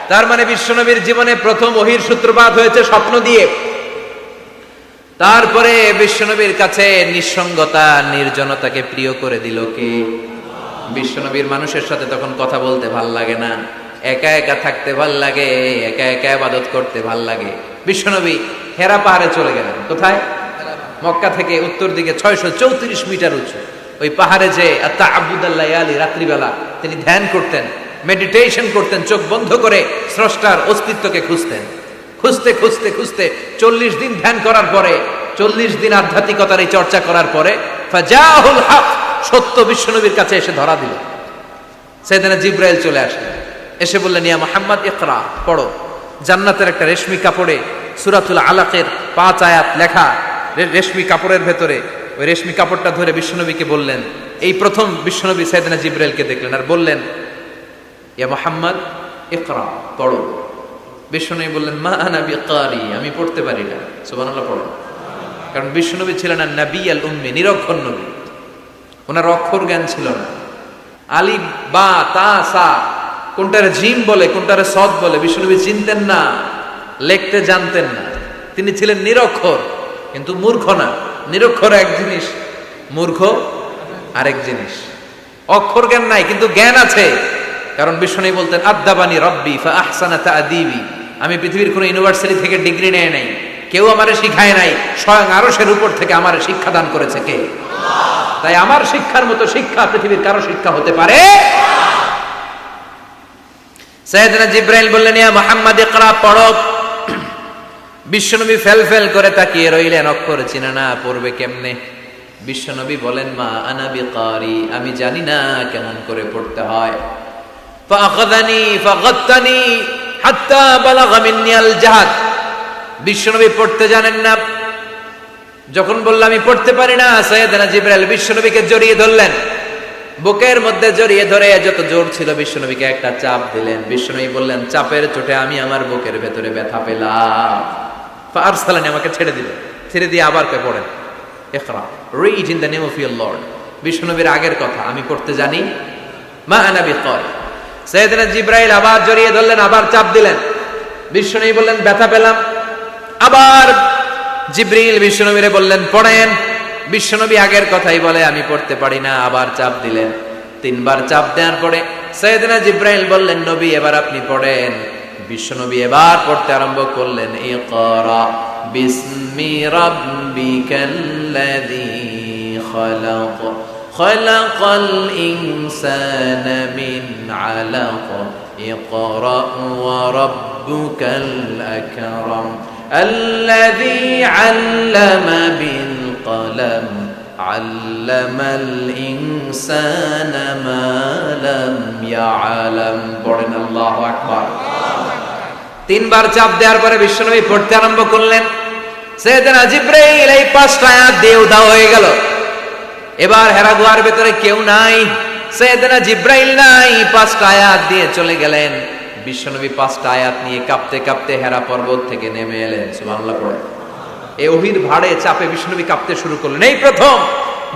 তার মানে বিশ্বনবীর জীবনে প্রথম ওহীর সূত্রপাত হয়েছে স্বপ্ন দিয়ে। তারপরে বিশ্বনবীর কাছে নিঃসঙ্গতা, নির্জনতাকে প্রিয় করে দিল কে? বিশ্বনবীর মানুষের সাথে তখন কথা বলতে ভাল লাগে না, একা একা থাকতে ভাল লাগে, একা একা ইবাদত করতে ভাল লাগে। বিশ্বনবী হেরা পাহাড়ে চলে গেলেন। কোথায়? মক্কা থেকে উত্তর দিকে 634 মিটার উঁচু ওই পাহাড়ে যে তাআব্বুদাল লায়ালি, রাত্রিবেলা তিনি ধ্যান করতেন, মেডিটেশন করতেন, চোখ বন্ধ করে স্রষ্টার অস্তিত্বকে খুঁজতেন। খুঁজতে খুঁজতে খুঁজতে 40 দিন ধ্যান করার পরে, 40 দিন আধ্যাত্মিকতার এই চর্চা করার পরে ফাজাহুল হক, সত্য বিশ্বনবীর কাছে এসে ধরা দিল। সাইয়েদনা জিবরাইল চলে আসলেন, এসে বললেন ইয়া মুহাম্মদ ইকরা, পড়ো। জান্নাতের একটা রেশমি কাপড়ে সূরাতুল আলাকের 5 আয়াত লেখা, রেশমি কাপড়ের ভেতরে। ওই রেশমি কাপড়টা ধরে বিশ্বনবীকে বললেন, এই প্রথম বিশ্বনবী সাইয়েদনা জিবরাইলকে দেখলেন আর বললেন ইয়া মুহাম্মদ ইকরা, পড়ো। বিশ্বনবী বললেন মা আনা বিকারি, আমি পড়তে পারি না। সুবহানাল্লাহ পড়ো। কারণ বিশ্বনবী ছিলেন আর নবী আল উম্মি, নিরক্ষর নবী। ওনার অক্ষর জ্ঞান ছিল না। আলিফ বা তা সা কোনটারে জিম বলে কোনটারে সদ বলে বিশ্বনবী চিনতেন না, লিখতে জানতেন না। তিনি ছিলেন নিরক্ষর, কিন্তু মূর্খ না। নিরক্ষর এক জিনিস, মূর্খ আরেক জিনিস। অক্ষর জ্ঞান নাই কিন্তু জ্ঞান আছে। কারণ বিশ্বনবী বলতেন আদ্দাবানি রব্বি ফা আহসানা তা'দীবি, আমি পৃথিবীর কোনো ইউনিভার্সিটি থেকে ডিগ্রি নেয় নাই, কেউ আমারে শিখায় নাই, স্বয়ং আরশের উপর থেকে আমারে শিক্ষা দান করেছে কে? আল্লাহ। তাই আমার শিক্ষার মতো শিক্ষা পৃথিবীর কারো শিক্ষা হতে পারে। সাইয়েদনা জিবরাইল বললেন ইয়া মুহাম্মদ ইকরা, পড়ো। বিশ্বনবী ফেল ফেল করে তাকিয়ে রইলেন, অক্ষর চিনে না, পড়বে কেমনে? বিশ্বনবী বলেন মা আনা বিকারি, আমি জানি না কেমন করে পড়তে হয়। ফাআখাযানি ফাগাত্তানি হাত্তা বালাগা মিন্নি আল জাহাদ। বিশ্বনবী পড়তে জানেন না। যখন বললাম আমি পড়তে পারি না, সাইয়েদনা জিবরাইল বিশ্বনবীকে জড়িয়ে ধরলেন, বুকের মধ্যে জড়িয়ে ধরে যত জোর ছিল বিশ্বনবীকে একটা চাপ দিলেন। বিশ্বনবী বললেন চাপের চোটে আমি আমার বুকের ভেতরে ব্যথা পেলাম। ফাআরসালানি, আমাকে ছেড়ে দিলেন। ছেড়ে দিয়ে আবার কে পড়েন ইকরা, read in the name of your lord. বিশ্বনবীর আগের কথা আমি পড়তে জানি, মা আনা বিকারি। সাইয়েদনা জিবরাইল আবার জড়িয়ে ধরলেন, আবার চাপ দিলেন। বিশ্বনবী বললেন ব্যথা পেলাম। আবার জিবরিল বিশ্বনবীরে বললেন পড়েন। বিশ্বনবী আগের কথাই বলে আমি পড়তে পারি না, আবার চাপ দিলেন। 3 বার চাপ দেওয়ার পরে সাইয়েদনা জিবরাইল বললেন নবী এবার আপনি পড়েন। বিশ্বনবী এবার পড়তে আরম্ভ করলেন, ইকরা বিসমি রাব্বিকাল্লাযী খালাক খালাকাল ইনসানা মিন আলাক ইকরা ওয়া রাব্বুকাল আকরাম আল্লাযী আল্লামা বিল কলম আল্লামাল ইনসানা মা লাম ইয়ালাম। পড়েন আল্লাহু আকবার। 3 বার চাপ দেওয়ার পরে বিশ্বনবী পড়তে আরম্ভ করলেন। সাইয়েদনা জিবরাইল এই 5টা আয়াত দিয়ে উধাও হয়ে গেল। এবার হেরা গুহার ভিতরে কেউ নাই, সাইয়েদনা জিবরাইল নাই, 5টা আয়াত দিয়ে চলে গেলেন। বিশ্বনবী 5টা আয়াত নিয়ে কাঁপতে কাঁপতে হেরা পর্বত থেকে নেমে এলেন। সুবহানাল্লাহ পড়ে। এই ওহীর ভাড়ে চাপে বিশ্বনবী কাঁপতে শুরু করলেন। এই প্রথম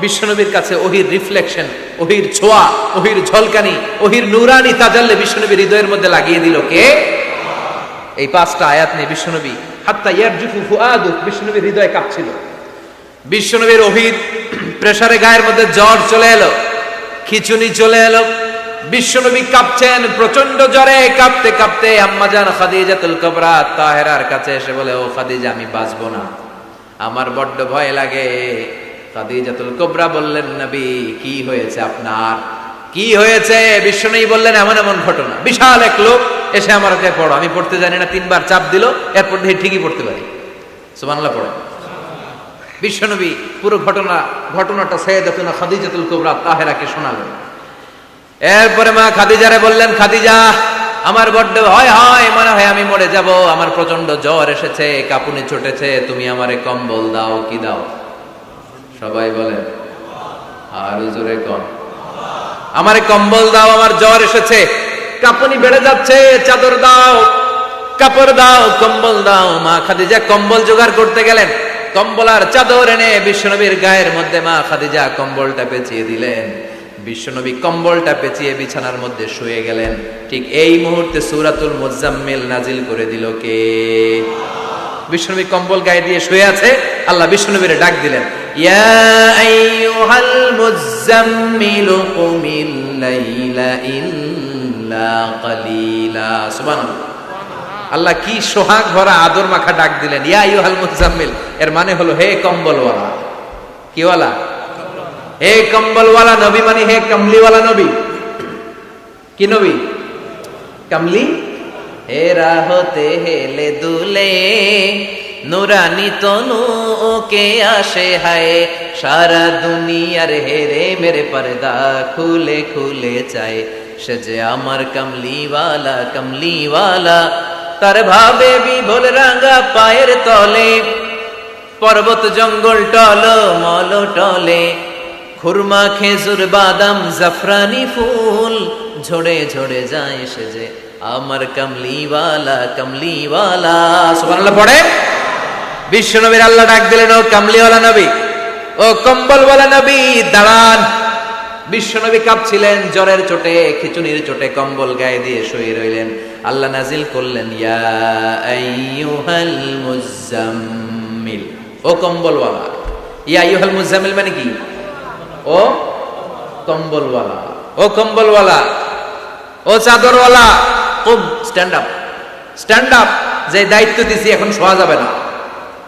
বিশ্বনবীর কাছে ওহীর রিফ্লেকশন, ওহীর ছোঁয়া, ওহীর ঝলকানি, ওহীর নূরানি তাজাল্লি বিশ্বনবীর হৃদয়ের মধ্যে লাগিয়ে দিল কে? এই 5টা আয়াত নিয়ে বিশ্বনবী হাত্তা ইয়ারজুফু ফুআদু, বিশ্বনবীর হৃদয় কাঁপছিল। বিশ্বনবীর ওহীর প্রেসারে গায়ের মধ্যে জ্বর চলে এলো, খিচুনি চলে এলো। বিশ্বনবী কাঁপছেন প্রচন্ড জ্বরে। কাঁপতে কাঁপতে আম্মাজান খাদিজাতুল কুবরা তাহেরার কাছে এসে বলে, ও খাদিজা আমি বাঁচবো না, আমার বড্ড ভয় লাগে। খাদিজাতুল কুবরা বললেন নবী কি হয়েছে আপনার, কি হয়েছে? বিশ্বনবী বললেন এমন এমন ঘটনা। বিশাল এক লোক এসে আমার কাছে পড়ো, আমি পড়তে জানি না, 3 বার চাপ দিল, এরপর দেখি ঠিকই পড়তে পারি। সুবহানাল্লাহ পড়ে। বিশ্বনবী পুরো ঘটনাটা সাইয়েদাতুনা খাদিজাতুল কুবরা তাহেরাকে শোনালেন। এরপরে মা খাদিজারে বললেন, খাদিজা আমার বড্ড ভয় হয়, মনে হয় আমি মরে যাব, আমার প্রচন্ড জ্বর এসেছে, কাঁপুনি ছুটেছে, তুমি আমারে কম্বল দাও। কি দাও? সবাই বলেন আর জোরে কম, আমারে কম্বল দাও, আমার জ্বর এসেছে, কাঁপুনি বেড়ে যাচ্ছে, চাদর দাও, কাপড় দাও, কম্বল দাও। মা খাদিজা কম্বল জোগাড় করতে গেলেন। কম্বল আর চাদর এনে বিশ্বনবীর গায়ের মধ্যে মা খাদিজা কম্বলটা পেঁচিয়ে দিলেন। বিশ্বনবী কম্বলটা পেঁচিয়ে বিছানার মধ্যে শুয়ে গেলেন। ঠিক এই মুহূর্তে সূরাতুল মুজাম্মিল নাজিল করে দিল কে? বিশ্বনবী কম্বল গায়ে দিয়ে শুয়ে আছে, আল্লাহ বিশ্বনবীরে ডাক দিলেন, ইয়া আইয়ুহাল মুজাম্মিল কুমিল লাইলা ইল্লা কালিলা। সুবহানাল্লাহ। আল্লাহ কি সোহাগ ভরা আদর মাখা ডাক দিলেন, ইয়া আইয়ুহাল মুজাম্মিল। এর মানে হলো হে কম্বলওয়ালা। কি ওয়ালা? হে কম্বলওয়ালা নবী, মানে হে কমলিওয়ালা নবী। কি নবী? কমলি। হে রাহতে হেলে দুলে নুরানি তনু ওকে আসে হায়, সারা দুনিয়ার হেরে মেরে পর্দা খুলে খুলে চায়, সে যে আমার কমলিওয়ালা কমলিওয়ালা। তার ভাবে বিভোল রাঙা পায়ের তলে, পর্বত জঙ্গল টল মল টলে, খুরমা খেজুর বাদাম জাফরানি ফুল ঝরে ঝরে যায়, সে যে আমার কমলিওয়ালা কমলিওয়ালা। সুবহানাল্লাহ পড়ে। বিশ্বনবীর আল্লাহ ডাক দিলেন, ও কমলিওয়ালা নবী, ও কম্বলওয়ালা নবী দাঁড়ান। বিশ্বনবী কাঁপছিলেন জ্বরের চোটে, খিচুনির চোটে, কম্বল গায়ে দিয়ে শুয়ে রইলেন। আল্লাহ নাজিল করলেন, ইয়া আইয়ুহাল মুজাম্মিল, ও কম্বলওয়ালা। ইয়া আইয়ুহাল মুজাম্মিল মানে কি? ও কম্বলওয়ালা, ও কম্বলওয়ালা, ও চাদরওয়ালা, কুম, স্ট্যান্ড আপ, স্ট্যান্ড আপ। যে দায়িত্ব দিছি এখন শোয়া যাবে না,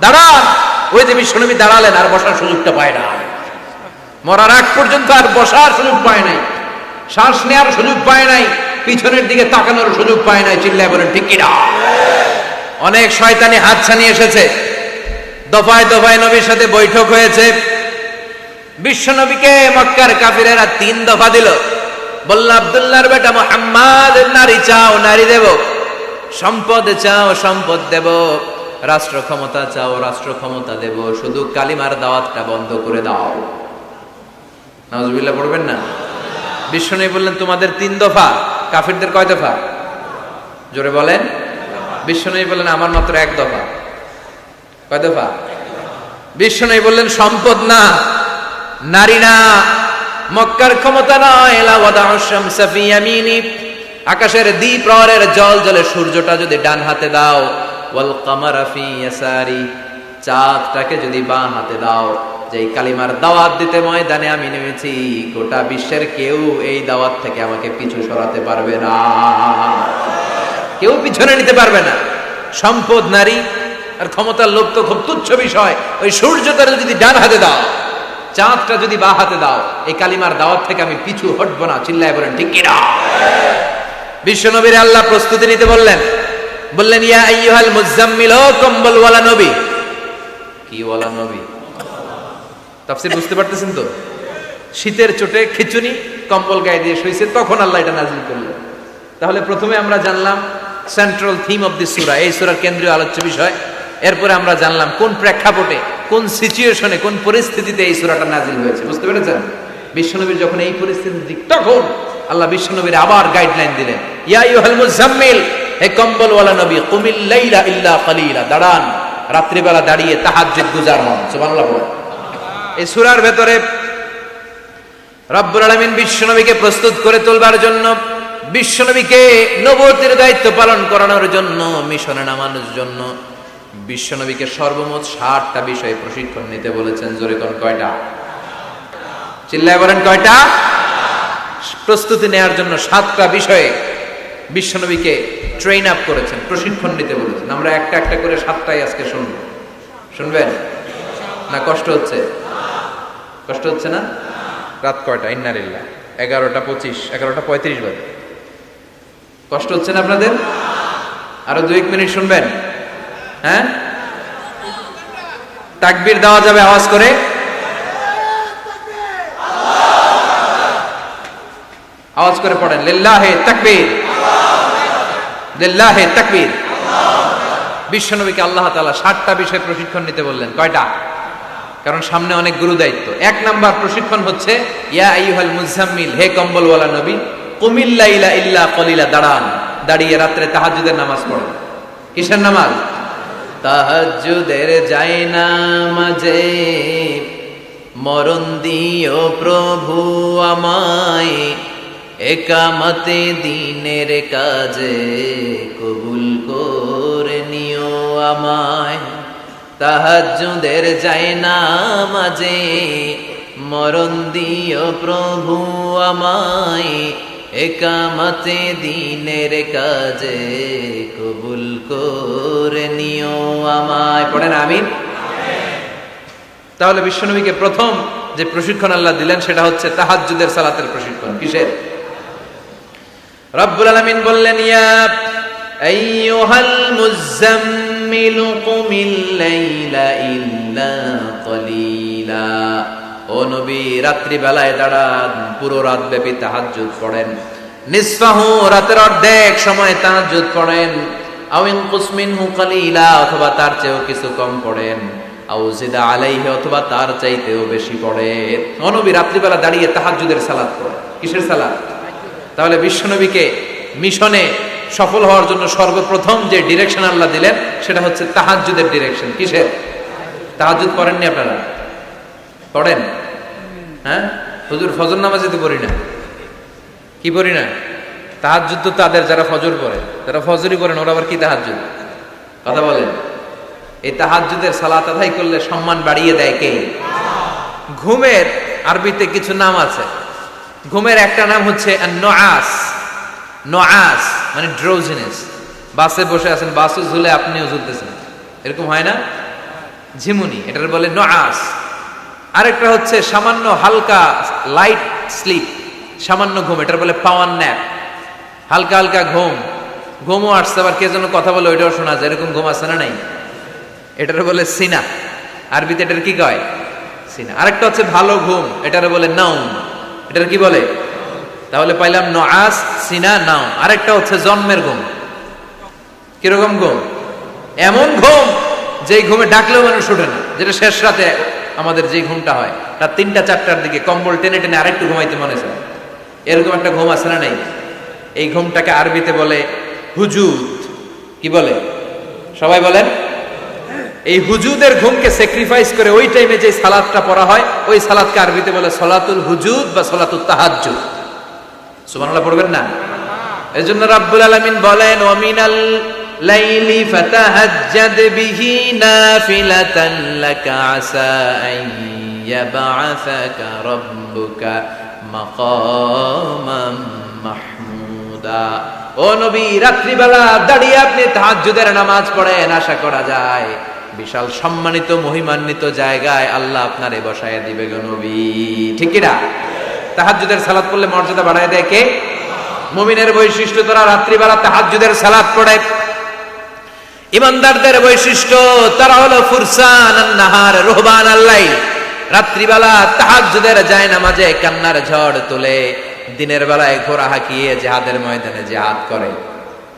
দাঁড়ান। ওই যে বিশ্বনবী দাঁড়ালেন, আর বসার সুযোগটা পায় না। মরার আগ পর্যন্ত আর বসার সুযোগ পায় নাই, শ্বাস নেওয়ার সুযোগ পায় নাই, পিছনের দিকে তাকানোর সুযোগ পায় নাই। চিল্লায় বলেন ঠিক কিনা? অনেক শয়তানি হাতছানি এসেছে, দফায় দফায় নবীর সাথে বৈঠক হয়েছে। বিশ্বনবীকে মক্কার কাফিরেরা 3 দফা দিল। বলল, আব্দুল্লাহর বেটা মুহাম্মদ, নারী চাও নারী দেব, সম্পদ চাও সম্পদ দেব, রাষ্ট্র ক্ষমতা চাও রাষ্ট্র ক্ষমতা দেব, শুধু কালিমার দাওয়াতটা বন্ধ করে দাও। নাউজুবিল্লাহ পড়বেন না? বিশ্বনবী বললেন, তোমাদের 3 দফা, কাফিরদের কয় দফা? জোরে বলেন। বিশ্বনবী বললেন, আমার মাত্র 1 দফা। কয় দফা? বিশ্বনবী বললেন, সম্পদ না, নারী না, মক্কার ক্ষমতা নয়, লা ওয়াদা'ু শামসা ফি ইয়ামিনি, আকাশের দ্বিপ্রহরের জল জলে সূর্যটা যদি ডান হাতে দাও, ওয়াল কামারা ফি ইয়াসারি, চাঁদটাকে যদি বাঁ হাতে দাও, যেই কালিমার দাওয়াত দিতে ময়দানে আমি নেমেছি, গোটা বিশ্বের কেউ এই দাওয়াত থেকে আমাকে পিছু সরাতে পারবে না, কেউ পিছনে নিতে পারবে না। সম্পদ, নারী আর ক্ষমতার লোভ তো খুব তুচ্ছ বিষয়। ওই সূর্যটা যদি ডান হাতে দাও, চাঁদটা যদি বাঁ হাতে দাও, এই কালিমার দাওয়াত থেকে আমি পিছু হটবো না। চিল্লায় বলেন ঠিক কিনা? বিশ্বনবীর আল্লাহ প্রস্তুতি নিতে বললেন, বললেন ইয়া আইয়ুহাল মুজাম্মিল, ও কম্বল ওয়ালা নবী। কি ওয়ালা নবী? তাফসীর বুঝতে পারতেছেন তো? শীতের চোটে খিচুনি কম্বল গায়ে দিয়ে শুইছে, তখন আল্লাহ এটা নাযিল করলেন। তাহলে প্রথমে আমরা জানলাম সেন্ট্রাল থিম অফ দি সূরা, এই সূরার কেন্দ্রীয় আলোচ্য বিষয়। এরপরে আমরা জানলাম কোন প্রেক্ষাপটে, কোন সিচুয়েশনে, কোন পরিস্থিতিতে এই সূরাটা নাযিল হয়েছে। বুঝতে পেরেছেন? বিশ্বনবীর যখন এই পরিস্থিতি, তখন আল্লাহ বিশ্বনবীর আবার গাইডলাইন দিলেন, ইয়া আইয়ুহাল মুজাম্মিল, হে কম্বল ওয়ালা নবী, কুমিল লাইলা ইল্লা কালিলা, দাঁড়ান, রাত্রিবেলা দাঁড়িয়ে তাহাজ্জুদ গুজার হন। সুবহানাল্লাহ বলেন। এই সূরার ভেতরে রব্বুল আলামিন বিশ্বনবীকে প্রস্তুত করে তোলবার জন্য, বিশ্বনবীকে নবুয়তের দায়িত্ব পালন করানোর জন্য, মিশনে নামানোর জন্য বিশ্বনবীকে সর্বমোট 60টা বিষয়ে প্রশিক্ষণ নিতে বলেছেন। জোরে কোন কয়টা? চিল্লায় বলেন কয়টা? প্রস্তুতি নেওয়ার জন্য 7টা বিষয়ে বিশ্বনবীকে ট্রেন আপ করেছেন, প্রশিক্ষণ নিতে বলেছেন। আমরা একটা একটা করে 7টাই আজকে শুনব। শুনবেন না? কষ্ট হচ্ছে? কষ্ট হচ্ছে না? রাত কয়টা? ইন্নালিল্লাহ, 11:25, 11:35 বাজে। কষ্ট হচ্ছে না আপনাদের? আরো 2-1 মিনিট শুনবেন? হ্যাঁ, তাকবীর দেওয়া যাবে আওয়াজ করে? আওয়াজ করে পড়েন, লিল্লাহে তাকবীর, লিল্লাহে তাকবীর। বিশ্বনবীকে আল্লাহ তাআলা 60টা বিষয় প্রশিক্ষণ নিতে বললেন। কয়টা? কারণ সামনে অনেক গুরু দায়িত্ব। 1 নাম্বার প্রশিক্ষণ হচ্ছে, ইয়া আইয়ুহাল মুজাম্মিল, হে কম্বলওয়ালা নবী, কুমিল লাইলা ইল্লা কলিলা, দাঁড়ান, দাঁড়িয়ে রাত্রে তাহাজ্জুদের নামাজ পড়েন। কিসের নামাজ? তাহাজ্জুদের জায়নামাজে মরণ দিও প্রভু আমায়, একামতে দিনের কাজে কবুল করে নিও আমায়। তাহাজ্জুদের জায়নামাজে মরণ দিও প্রভু আমায়, একামতে দিনের কাজে কবুল করে নিও আমায়। পড়েন আমিন। তাহলে বিশ্বনবীকে প্রথম যে প্রশিক্ষণ আল্লাহ দিলেন সেটা হচ্ছে তাহাজ্জুদের সালাতের প্রশিক্ষণ। কিসের? রব্বুল আলামিন বললেন, ইয়া আইয়ুহাল মুজাম্মিল কুমিল লাইলা ইল্লা কলিলা, ও নবী, রাত্রি বেলায় দাঁড়ান, পুরো রাত ব্যাপী তাহাজ্জুদ পড়েন। নিসফাহু, রাতের অর্ধেক সময় তাহাজ্জুদ পড়েন। আও ইনকুস মিনহু কালিলা, অথবা তার চেয়েও কিছু কম পড়েন। আও জিদা আলাইহি, অথবা তার চাইতেও বেশি পড়েন। ও নবী, রাত্রিবেলা দাঁড়িয়ে তাহাজ্জুদের সালাত পড়েন। কিসের সালাত? তাহলে বিশ্বনবীকে মিশনে সফল হওয়ার জন্য সর্বপ্রথম যে ডিরেকশন আল্লাহ দিলেন সেটা হচ্ছে তাহাজ্জুদের ডিরেকশন। কিসের? তাহাজ্জুদ পড়েননি আপনারা? পড়েন? হ্যাঁ, হুজুর ফজর নামাজে তো পড়ি না। কি পড়ি না? তাহাজ্জুদ তো তাদের যারা ফজর পড়ে, যারা ফজরই পড়েন, ওরা আবার কি তাহাজ্জুদ? কথা বলেন। এই তাহাজ্জুদের সালাত আদায় করলে সম্মান বাড়িয়ে দেয় কে? ঘুমের আরবিতে কিছু নাম আছে। ঘুমের একটা নাম হচ্ছে নুআস। নুআস মানে ড্রোজিনেস। বাসে বসে আছেন, বাসও ঝুলে আপনিও ঝুলতেছেন, এরকম হয় না? ঝিমুনি, এটার বলে নুআস। আরেকটা হচ্ছে সামান্য হালকা লাইট স্লিপ, সামান্য ঘুম, এটার বলে পাওয়ার ন্যাপ। হালকা হালকা ঘুম, ঘুমও আসছে, আবার কে যেন কথা বলে ওইটাও শোনা যায়, এরকম ঘুম আসছে না? নাই, এটার বলে সিনা। আরবিতে এটার কি কয়? সিনা। আরেকটা হচ্ছে ভালো ঘুম, এটার বলে নাউম। এটার কি বলে? তাহলে পাইলাম নুআস, সিনা, নাউম। আরেকটা হচ্ছে জন্মের ঘুম। কিরকম ঘুম? এমন ঘুম যেই ঘুমে ডাকলেও মানুষ ওঠে না, যেটা শেষ রাতে আমাদের যে ঘুমটা হয়, রাত 3টা-4টার দিকে কম্বল টেনে টেনে আরেকটু ঘুমাইতে মনে চায়, এরকম একটা ঘুম আছে না? নাই। এই ঘুমটাকে আরবিতে বলে হুজুদ। কি বলে? সবাই বলেন। এই হুজুদের ঘুমকে স্যাক্রিফাইস করে ওই টাইমে যে সালাতটা পড়া হয় ওই সালাতকে আরবিতে বলে সলাতুল হুজুদ বা সলাতুত তাহাজ্জুদ। সুবহানাল্লাহ পড়বেন না? এজন্য রাব্বুল আলামিন বলেন ওয়া মিনাল লাইলি ফাতাহাজ্জাদ বিহি নাফিলাতান লাকা আসা আন ইয়াবআসাকা রাব্বুকা মাকামান মাহমুদা। ও নবী, রাত্রিবেলা দাঁড়িয়ে আপনি তাহাজ্জুদের নামাজ পড়েন, আশা করা যায় বিশাল সম্মানিত মহিমান্বিত জায়গায় আল্লাহ আপনারে বসায় দিবে গো নবী। ঠিক কি না? তাহাজ্জুদের সালাত পড়লে মর্যাদা বাড়ায় দেয় কে? মুমিনের বৈশিষ্ট্য, তারা রাত্রিবেলা তাহাজ্জুদের সালাত পড়ে। ইমানদারদের বৈশিষ্ট্য, তারা হলো ফুরসান আন-নাহার রুহবান আল-লাইল। রাত্রিবেলা তাহাজ্জুদের জায়নামাজে কান্নার ঝড় তোলে, দিনের বেলায় ঘোড়া হাঁকিয়ে জিহাদের ময়দানে জিহাদ করে।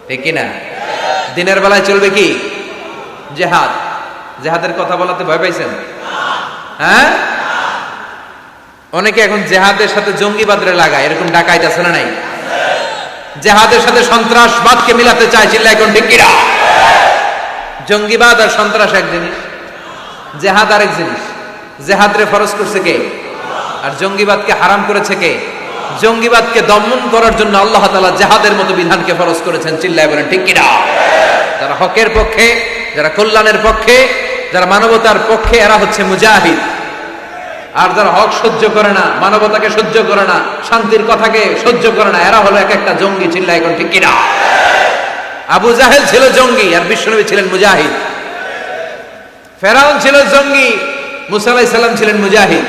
ঠিক কি না? দিনের বেলায় চলবে কি? জিহাদ। জিহাদের কথা বলাতে ভয় পাইছেন? হ্যাঁ, অনেকে এখন জিহাদের সাথে জঙ্গিবাদরে লাগায়, এরকম ডাকাইত আছে না নাই? জিহাদের সাথে সন্ত্রাসবাদকে মিলাতে চায়, চিল্লা এখন ঠিক কিনা? জঙ্গিবাদ আর সন্ত্রাস এক জিনিস, জিহাদ আরেক জিনিস। জিহাদরে ফরজ করছে কে? আর জঙ্গিবাদকে হারাম করেছে কে? জঙ্গিবাদকে দমন করার জন্য আল্লাহ তাআলা জিহাদের মতো বিধানকে ফরজ করেছেন, চিল্লায় বলেন ঠিক কিনা? যারা হকের পক্ষে, যারা কল্যাণের পক্ষে, যারা মানবতার পক্ষে, এরা হচ্ছে মুজাহিদ। আর যারা হক সহ্য করে না, মানবতাকে সহ্য করে না, শান্তির কথাকে সহ্য করে না, এরা হলো এক একটা জঙ্গি, চিল্লায় এখন ঠিক কিনা? আবু জাহেল ছিল জঙ্গি আর বিশ্বনবী ছিলেন মুজাহিদ। ফেরাউন ছিল জঙ্গি, মুসা আলাইহিস সালাম ছিলেন মুজাহিদ।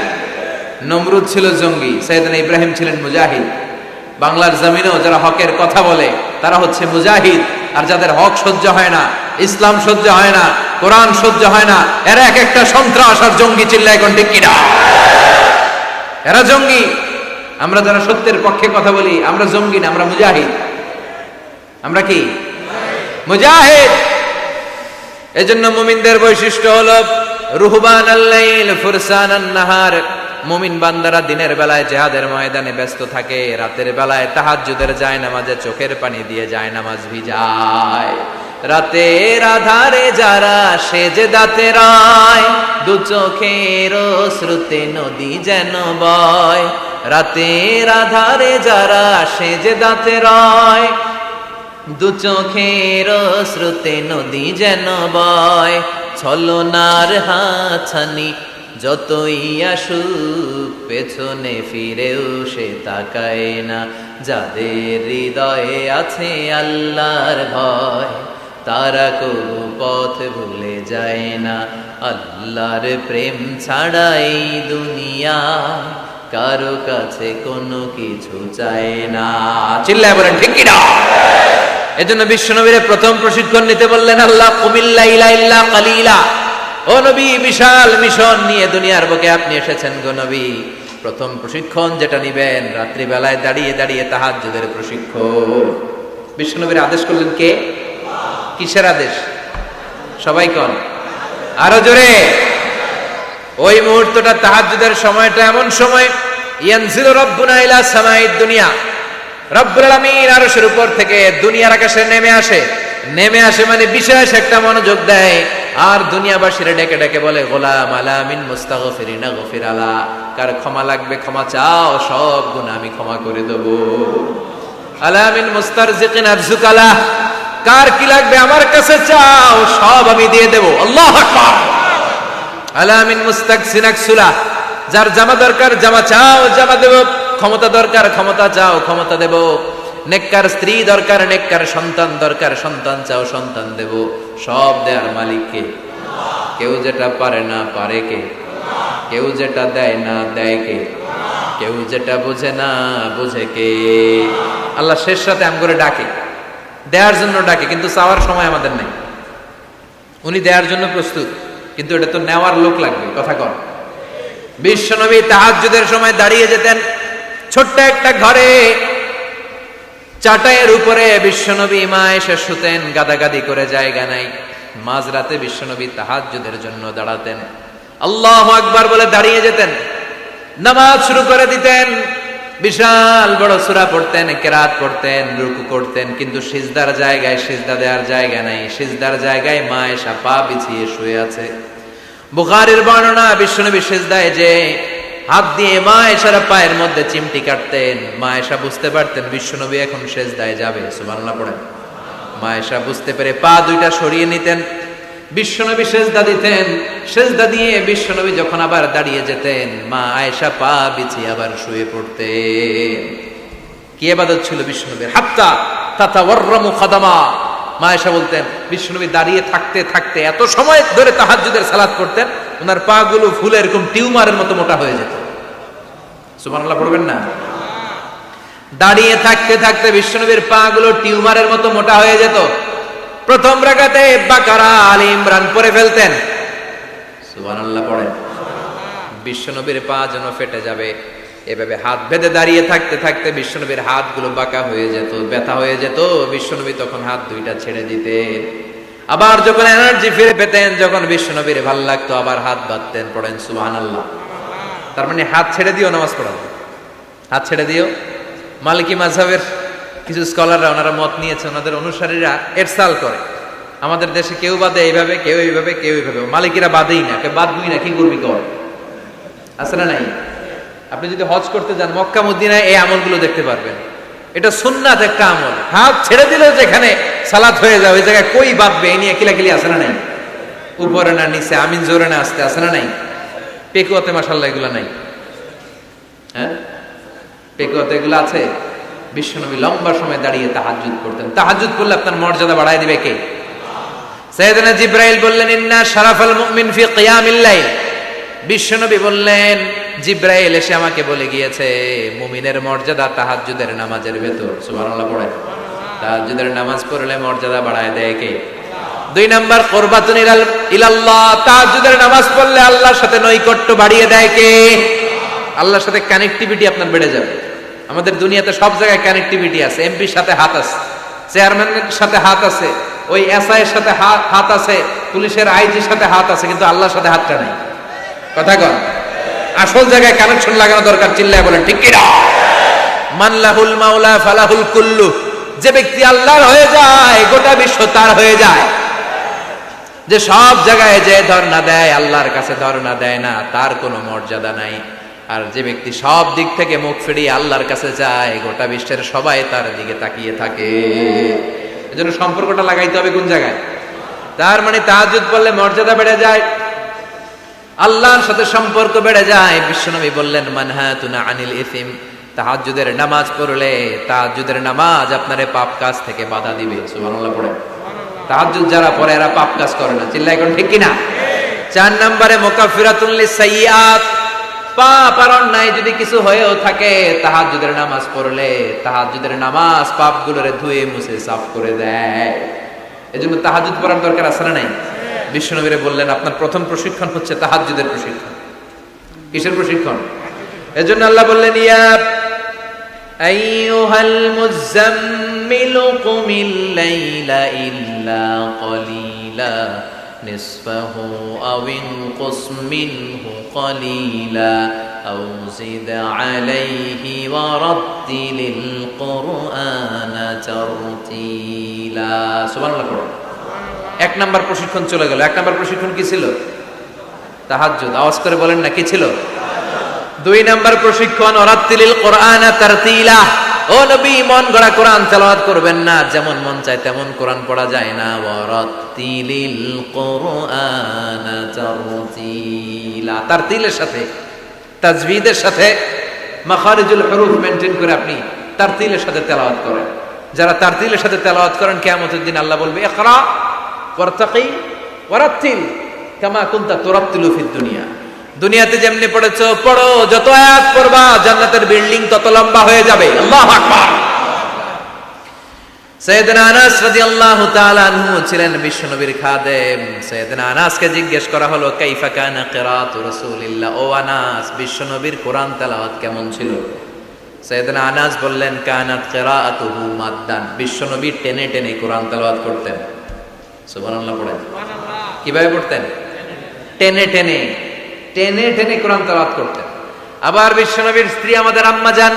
নমরুদ ছিল জঙ্গি, সাইয়েদনা ইব্রাহিম ছিলেন মুজাহিদ। বাংলার জমিনেও যারা হকের কথা বলে তারা হচ্ছে মুজাহিদ। আর যাদের হক সহ্য হয় না, ইসলাম সহ্য হয় না, কোরআন সহ্য হয় না, এরা এক একটা সন্ত্রাস আর জঙ্গি, চিল্লায় এখন ঠিক কিনা? এরা জঙ্গি। আমরা যারা সত্যের পক্ষে কথা বলি আমরা জঙ্গি না, আমরা মুজাহিদ। আমরা কি? মুজাহিদ। এজন্য মুমিনদের বৈশিষ্ট্য হলো রুহবান আল-লাইল ফুরসান আন-নাহার। মুমিন বান্দারা দিনের বেলায় জিহাদের ময়দানে ব্যস্ত থাকে, রাতের বেলায় তাহাজ্জুদের জায়নামাজে চোখের পানি দিয়ে জায়নামাজ ভিজায়। রাতের আধারে যারা সেজদাতে রয়, দু চোখের শ্রুতে নদী যেন বয়। রাতের আধারে যারা সেজদাতে রয়, দু চোখের শ্রুতে নদী যেন বয়। ছলনার হাতছানি যতই আসুক, পেছনে ফিরেও সে তাকায় না। যাদের হৃদয়ে আছে আল্লাহর ভয়, তারা কবু পথ ভুলে যায় না। আল্লাহর প্রেম ছাড়া এই দুনিয়া কারো কাছে কোনো কিছু চায় না, চিল্লায় বলেন ঠিক কিনা? এজন্য বিশ্বনবীর প্রথম প্রশিক্ষণ নিতে বললেন আল্লাহ, কুমিল লাইলা ইল্লা কালিলা। ও নবী, বিশাল মিশন নিয়ে দুনিয়ার বুকে আপনি এসেছেন গো নবী। প্রথম প্রশিক্ষণ যেটা নিবেন, রাত্রি বেলায় দাঁড়িয়ে দাঁড়িয়ে তাহাজ্জুদের প্রশিক্ষণ। বিশ্বনবীর আদেশ করলেন কে? কিসের আদেশ? সবাই কোন? আরো জোরে। ওই মুহূর্তটা তাহাজ্জুদের সময়টা এমন সময়, ইয়ানজিলু রাব্বুনা ইলা সামাইদ দুনিয়া, রব্বুল আলামিন আরশের উপর থেকে দুনিয়ার আকাশে নেমে আসে। নেমে আসে মানে বিশেষ একটা মনোযোগ দেয়, আর দুনিয়াবাসীরা ডেকে ডেকে বলে, গোলাম আলা মিন মুস্তাগফিরিনা গফির আলা। কার ক্ষমা লাগবে ক্ষমা চাও, সব গুনাহ আমি ক্ষমা করে দেব। আলা মিন মুস্তারজিকিন আরজুকালা, কার কি লাগবে আমার কাছে চাও, সব আমি দিয়ে দেব। আল্লাহু আকবার। আলা মিন মুস্তাকসিন আকসুলা, যার জামা দরকার জামা চাও, জামা দেব। ক্ষমতা দরকার ক্ষমতা চাও, ক্ষমতা দেব। নেককার স্ত্রী দরকার, নেককার সন্তান দরকার, সন্তান চাও, সন্তান দেব। সব দেয়ার মালিক কে? কেউ যেটা পারে না পারে কে? কেউ যেটা দেয় না দেয় কে? কেউ যেটা বোঝে না বোঝে কে? আল্লাহ শেষ রাতে আম করে ডাকে, দেওয়ার জন্য ডাকে, কিন্তু চাওয়ার সময় আমাদের নেই। উনি দেওয়ার জন্য প্রস্তুত, কিন্তু এটা তো নেওয়ার লোক লাগবে। কথা কর। বিশ্বনবী তাহাজ্জুদের সময় দাঁড়িয়ে যেতেন ছোট্ট একটা ঘরে, চাটাইয়ের উপরে বিশ্বনবী মা এসে শুতেন, গাদাগাদি করে জায়গা নাই। মাঝরাতে বিশ্বনবী তাহাজ্জুদের জন্য দাঁড়াতেন, আল্লাহু আকবার বলে দাঁড়িয়ে যেতেন, নামাজ শুরু করে দিতেন। বিশাল বড় সূরা পড়তেন, কিরাত পড়তেন, রুকু করতেন, কিন্তু সিজদার জায়গায় সিজদা দেওয়ার জায়গা নাই। সিজদার জায়গায় মা আয়েশা পা বিছিয়ে শুয়ে আছে। বুখারীর বর্ণনা, বিশ্বনবী সিজদায় যে হাত দিয়ে মা আয়েশার পায়ের মধ্যে চিমটি কাটতেন, মা আয়েশা বুঝতে পারতেন বিশ্বনবী এখন সিজদায় যাবে। সুবহানাল্লাহ পড়েন। মা আয়েশা বুঝতে পেরে পা দুইটা সরিয়ে নিতেন, বিশ্বনবী সিজদা দিতেন। সিজদা দিয়ে বিশ্বনবী যখন আবার দাঁড়িয়ে যেতেন, মা আয়েশা পা বিছিয়ে আবার শুয়ে পড়তেন। কি ইবাদত ছিল বিশ্বনবীর! হাত্তা তাতাওয়াররামু খাদামা। মা আয়েশা বলতেন বিশ্বনবী দাঁড়িয়ে থাকতে থাকতে এত সময় ধরে তাহাজ্জুদের সালাত করতেন, ওনার পা গুলো ফুলে এরকম টিউমারের মতো মোটা হয়ে যেত। সুবহানাল্লাহ পড়বেন না? দাঁড়িয়ে থাকতে থাকতে বিশ্বনবীর পা গুলো টিউমারের মতো মোটা হয়ে যেত। প্রথম রাকাতে বাকারা, আলে ইমরান পড়ে ফেলতেন। সুবহানাল্লাহ পড়েন। বিশ্বনবীর পা যেন ফেটে যাবে এভাবে হাত বেঁধে দাঁড়িয়ে থাকতে থাকতে বিশ্বনবীর হাতগুলো বাঁকা হয়ে যেত, ব্যথা হয়ে যেত। বিশ্বনবী তখন হাত দুইটা ছেড়ে দিতেন। আবার যখন এনার্জি ফিরে পেতেন, যখন বিশ্বনবীর ভাল লাগতো আবার হাত বাঁধতেন। পড়েন সুবহানাল্লাহ। তার মানে হাত ছেড়ে দিও নামাজ পড়াবো, হাত ছেড়ে দিও। মালিকি মাযহাবের কিছু স্কলাররা ওনারা মত নিয়েছে, ওনাদের অনুসারীরা এরসাল করে। আমাদের দেশে কেউ বাদে এইভাবে, কেউ এইভাবে, কেউ এইভাবে। মালিকিরা বাদেই না, কেউ বাদবি না, কি করবি কর। আছে না নাই? আপনি যদি হজ করতে যান মক্কা মদিনায় এই আমলগুলো দেখতে পারবেন। এটা সুন্নাত একটা আমল। হাত ছেড়ে দিলেও যেখানে সালাত হয়ে যায় ওই জায়গায় কই বাঁধবে এই নিয়ে কিলাকিলি আছে না নাই? উপরে না নিচে, আমিন জোরে না আসতে, আছে না নাই? পেকুয়াতে মাশাআল্লাহ এগুলো নাই। হ্যাঁ, পেকুয়াতে এগুলো আছে। বিশ্বনবী লম্বা সময় দাঁড়িয়ে তাহাজ্জুদ করতেন। তাহাজ্জুদ করলে আপনার মর্যাদা বাড়ায় দিবে কে? সাইয়েদনা জিবরাইল বললেন ইন্না শারাফাল মুমিন ফি কিয়ামিল লাইল। বিশ্বনবী বললেন জিবরাইল এসে আমাকে বলে গিয়েছে মুমিনের মর্যাদা তাহাজ্জুদের নামাজের ভেতর। সুবহানাল্লাহ পড়ে। তাহাজ্জুদের নামাজ পড়লে মর্যাদা বাড়ায় দেয় কে? 2 নাম্বার কুরবাতুন ইলাল্লাহ। তাহাজ্জুদের নামাজ পড়লে আল্লাহর সাথে নৈকট্য বাড়িয়ে দেয় কে? আল্লাহর সাথে কানেক্টিভিটি আপনার বেড়ে যাবে। আমাদের দুনিয়াতে সব জায়গায় কানেক্টিভিটি আছে। এমপির সাথে হাত আছে, চেয়ারম্যানের সাথে হাত আছে, ওই এসআই এর সাথে হাত আছে, পুলিশের আইজির সাথে হাত আছে, কিন্তু আল্লাহর সাথে হাতটা নাই। কথা কন। আসল জায়গায় কানেকশন লাগানো দরকার। চিল্লায় বলেন ঠিক কি না? মান লাহুল মাওলা ফালাহুল কুল্লু। যে ব্যক্তি আল্লাহর হয়ে যায় গোটা বিশ্ব তার হয়ে যায়। যে সব জায়গায় যে ধর্ণা দেয় আল্লাহর কাছে ধর্ণা দেয় না, তার কোনো মর্যাদা নাই। আর যে ব্যক্তি সব দিক থেকে মুখ ফিরিয়ে আল্লাহর কাছে যায় গোটা বিশ্বের সবাই তার দিকে তাকিয়ে থাকে। এজন্য সম্পর্কটা লাগাইতে হবে কোন জায়গায়? তার মানে তাহাজ্জুদ পড়লে মর্যাদা বেড়ে যায়, আল্লাহর সাথে সম্পর্ক বেড়ে যায়। বিশ্বনবী বললেন মানহাতুনা আনিল ইসিম। তাহাজ্জুদের নামাজ পড়লে তাহাজ্জুদের নামাজ আপনারে পাপ কাজ থেকে বাধা দিবে। সুবহানাল্লাহ পড়ে। তাহাজ্জুদ যারা পড়ে এরা পাপ কাজ করে না। চিল্লায় কোন ঠিক কি না? 4 নম্বরে মুকাফফিরাতুল লিসাইয়্যাত। পাপ আর অন্যায় যদি কিছু হয়েও থাকে তাহাজ্জুদের নামাজ পড়লে তাহাজ্জুদের নামাজ পাপগুলোরে ধুয়ে মুছে সাফ করে দেয়। এজন্য তাহাজ্জুদ পড়ার দরকার আছে না নাই? বিশ্বনবীরে বললেন আপনার প্রথম প্রশিক্ষণ হচ্ছে তাহাজ্জুদের প্রশিক্ষণ। কিসের প্রশিক্ষণ? এজন্য আল্লাহ বললেন ইয়া আইয়ুহাল মুযাম্মিলু কুমিল লাইলা ইল্লা ক্বালিলা নিসফাহু আও ইনকুস মিনহু ক্বালিলা আও জিদ আলাইহি ওয়া রাত্তিলিল কুরআনা তারতিলা। সুবহানাল্লাহ। 1 নাম্বার প্রশিক্ষণ চলে গেল। 1 নাম্বার প্রশিক্ষণ কি ছিল? তাহাজ্জুদ। আওয়াজ করে বলেন না কি ছিল? 2 নাম্বার প্রশিক্ষণ ওয়ারাত্তিলিল কুরআনা তারতিলা। ও নবী মন গড়া কোরআন তেলাওয়াত করবেন না, যেমন মন চায় তেমন কোরআন পড়া যায় না। ওয়ারাত্তিলিল কুরআনা তারতিলা। তারতিলের সাথে তাজবিদের সাথে মাখারিজুল হুরুফ মেইনটেইন করে আপনি তারতিলের সাথে তেলাওয়াত করেন। যারা তারতিলের সাথে তেলাওয়াত করেন কিয়ামতের দিন আল্লাহ বলবে ইকরা ওয়ারতাকি ওয়ারাত্তিল কামা কুনতা তুরাত্তিলু ফিদ দুনিয়া। দুনিয়াতে যেমনি পড়েছো পড়ো, যত আয়াত পড়বা জান্নাতের বিল্ডিং তত লম্বা হয়ে যাবে। আল্লাহু আকবার। সাইয়েদনা আনাস রাদিয়াল্লাহু তাআলা আনহু ছিলেন বিশ্বনবীর খাদেম। সাইয়েদনা আনাসকে জিজ্ঞেস করা হলো কাইফা কানা কিরাআতু রাসূলিল্লাহ। ও আনাস, বিশ্বনবীর কোরআন তেলাওয়াত কেমন ছিল? সাইয়েদনা আনাস বললেন কানাত কিরাআতুহু মাদ্দান। বিশ্বনবী টেনে টেনে কোরআন তেলাওয়াত করতেন। সুবহানাল্লাহ পড়েন। কিভাবে পড়তেন? টেনে টেনে টেনে টেনে কোরআন তেলাওয়াত করতেন। আবার বিশ্বনবীর স্ত্রী আমাদের আম্মা জান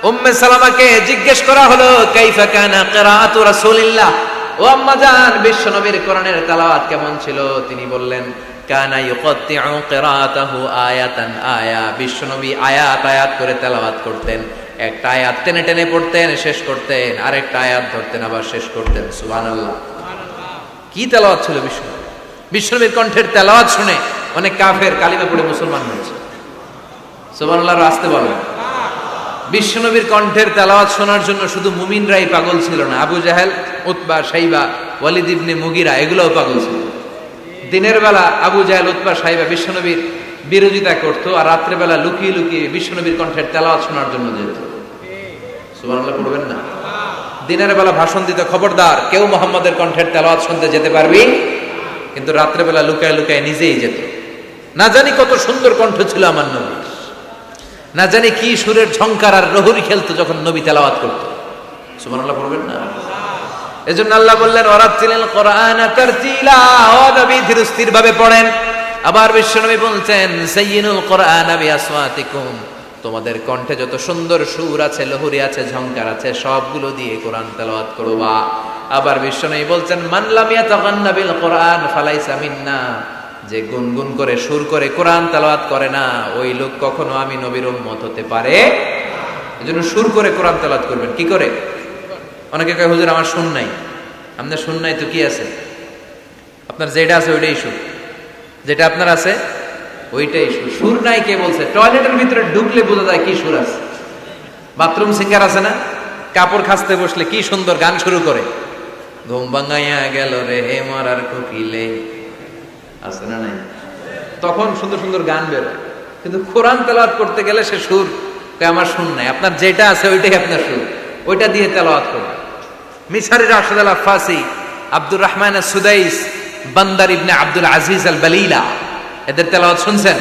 উম্মে সালামাকে জিজ্ঞেস করা হলো কাইফা কানা কিরাআতু রাসূলিল্লাহ, ও আম্মা জান বিশ্ব নবীর কোরআনের তেলাওয়াত কেমন ছিল? তিনি বললেন কানা ইউকাত্তিউ কিরাআতাহু আয়াতান আয়া, বিশ্ব নবী আয়াত আয়াত করে তেলাওয়াত করতেন। একটা আয়াত টেনে টেনে পড়তেন, শেষ করতেন, আরেকটা আয়াত ধরতেন, আবার শেষ করতেন। সুবহানাল্লাহ। কি তেলাওয়াত ছিল বিশ্বনবীর কণ্ঠের তেলাওয়াত শুনে অনেক কাফের কালিমা পড়ে মুসলমান হয়েছে। সুবহানাল্লাহ আসতে বলেন। বিশ্বনবীর কণ্ঠের তেলাওয়াত শোনার জন্য শুধু মুমিনরাই পাগল ছিল না, আবু জাহেল, উতবা, শাইবা, ওয়ালিদ ইবনে মুগিরা এগুলোও পাগল ছিল। দিনের বেলা আবু জাহেল, উতবা, শাইবা বিশ্বনবীর বিরোধিতা করতো, আর রাত্রে বেলা লুকিয়ে লুকিয়ে বিশ্বনবীর কণ্ঠের তেলাওয়াত শোনার জন্য যেত। সুবহানাল্লাহ পড়বেন না? দিনের বেলা ভাষণ দিতে খবরদার কেউ মুহাম্মাদের কণ্ঠের তেলাওয়াত শুনতে যেতে পারবি, কিন্তু রাত্রে বেলা লুকায় লুকায় নিজেই যেত। না জানি কত সুন্দর কণ্ঠ ছিল আমার নবীর, না জানি কি সুরের ঝংকার আর রহুরি খেলতো যখন নবী তেলাওয়াত করতো। সুবহানাল্লাহ পড়বেন না? এজন্য আল্লাহ বললেন ওয়ারাতিলিল কোরআনা তারতিলা, ও নবী ধীর স্থির ভাবে পড়েন। আবার বিশ্বনবী বলছেন সাইয়িনুল কোরআনা বিআসওয়াতিকুম, তোমাদের কণ্ঠে যত সুন্দর সুর আছে, লহরি আছে, ঝংকার আছে, সবগুলো দিয়ে কোরআন তেলাওয়াত করবা। আবার বিশ্বনবী বলছেন মান লাম ইয়াতাগান্না বিল কোরআন ফালাইসা মিন্না, যে গুনগুন করে সুর করে কোরআন তেলাওয়াত করে না, ওই লোক কখনো আমি নবীর উম্মত হতে পারে। এজন্য সুর করে কোরআন তেলাওয়াত করবেন। কি করে? অনেকে কয় হুজুর আমার সুর নাই। আপনার সুর নাই তো কি আছে? আপনার যেটা আছে ওইটাই সুর, যেটা আপনার আছে ওইটাই সুর। সুর নাই কে বলছে? টয়লেটের ভিতরে ঢুকলে বোঝা যায় কি সুর আছে। বাথরুম সিঙ্গার আছে না, কাপড় খাসতে বসলে কি সুন্দর গান শুরু করে, ঘুম ভাঙাইয়া গেল রে হে মারার কোকিলে, আছে না নাই? তখন সুন্দর সুন্দর গান বেরোয়। কিন্তু কোরআন তেলাওয়াত করতে গেলে সে সুর কয় আমার সুর নাই। আপনার যেটা আছে ওইটাই আপনার সুর, ওইটা দিয়ে তেলাওয়াত করবেন। মিসরি রাশেদ আল আফাসি, আব্দুর রহমান সুদাইস, বান্দার ইবনে আব্দুল আজিজ আল বালিলা, এদের তেলাওয়াত শুনছেন?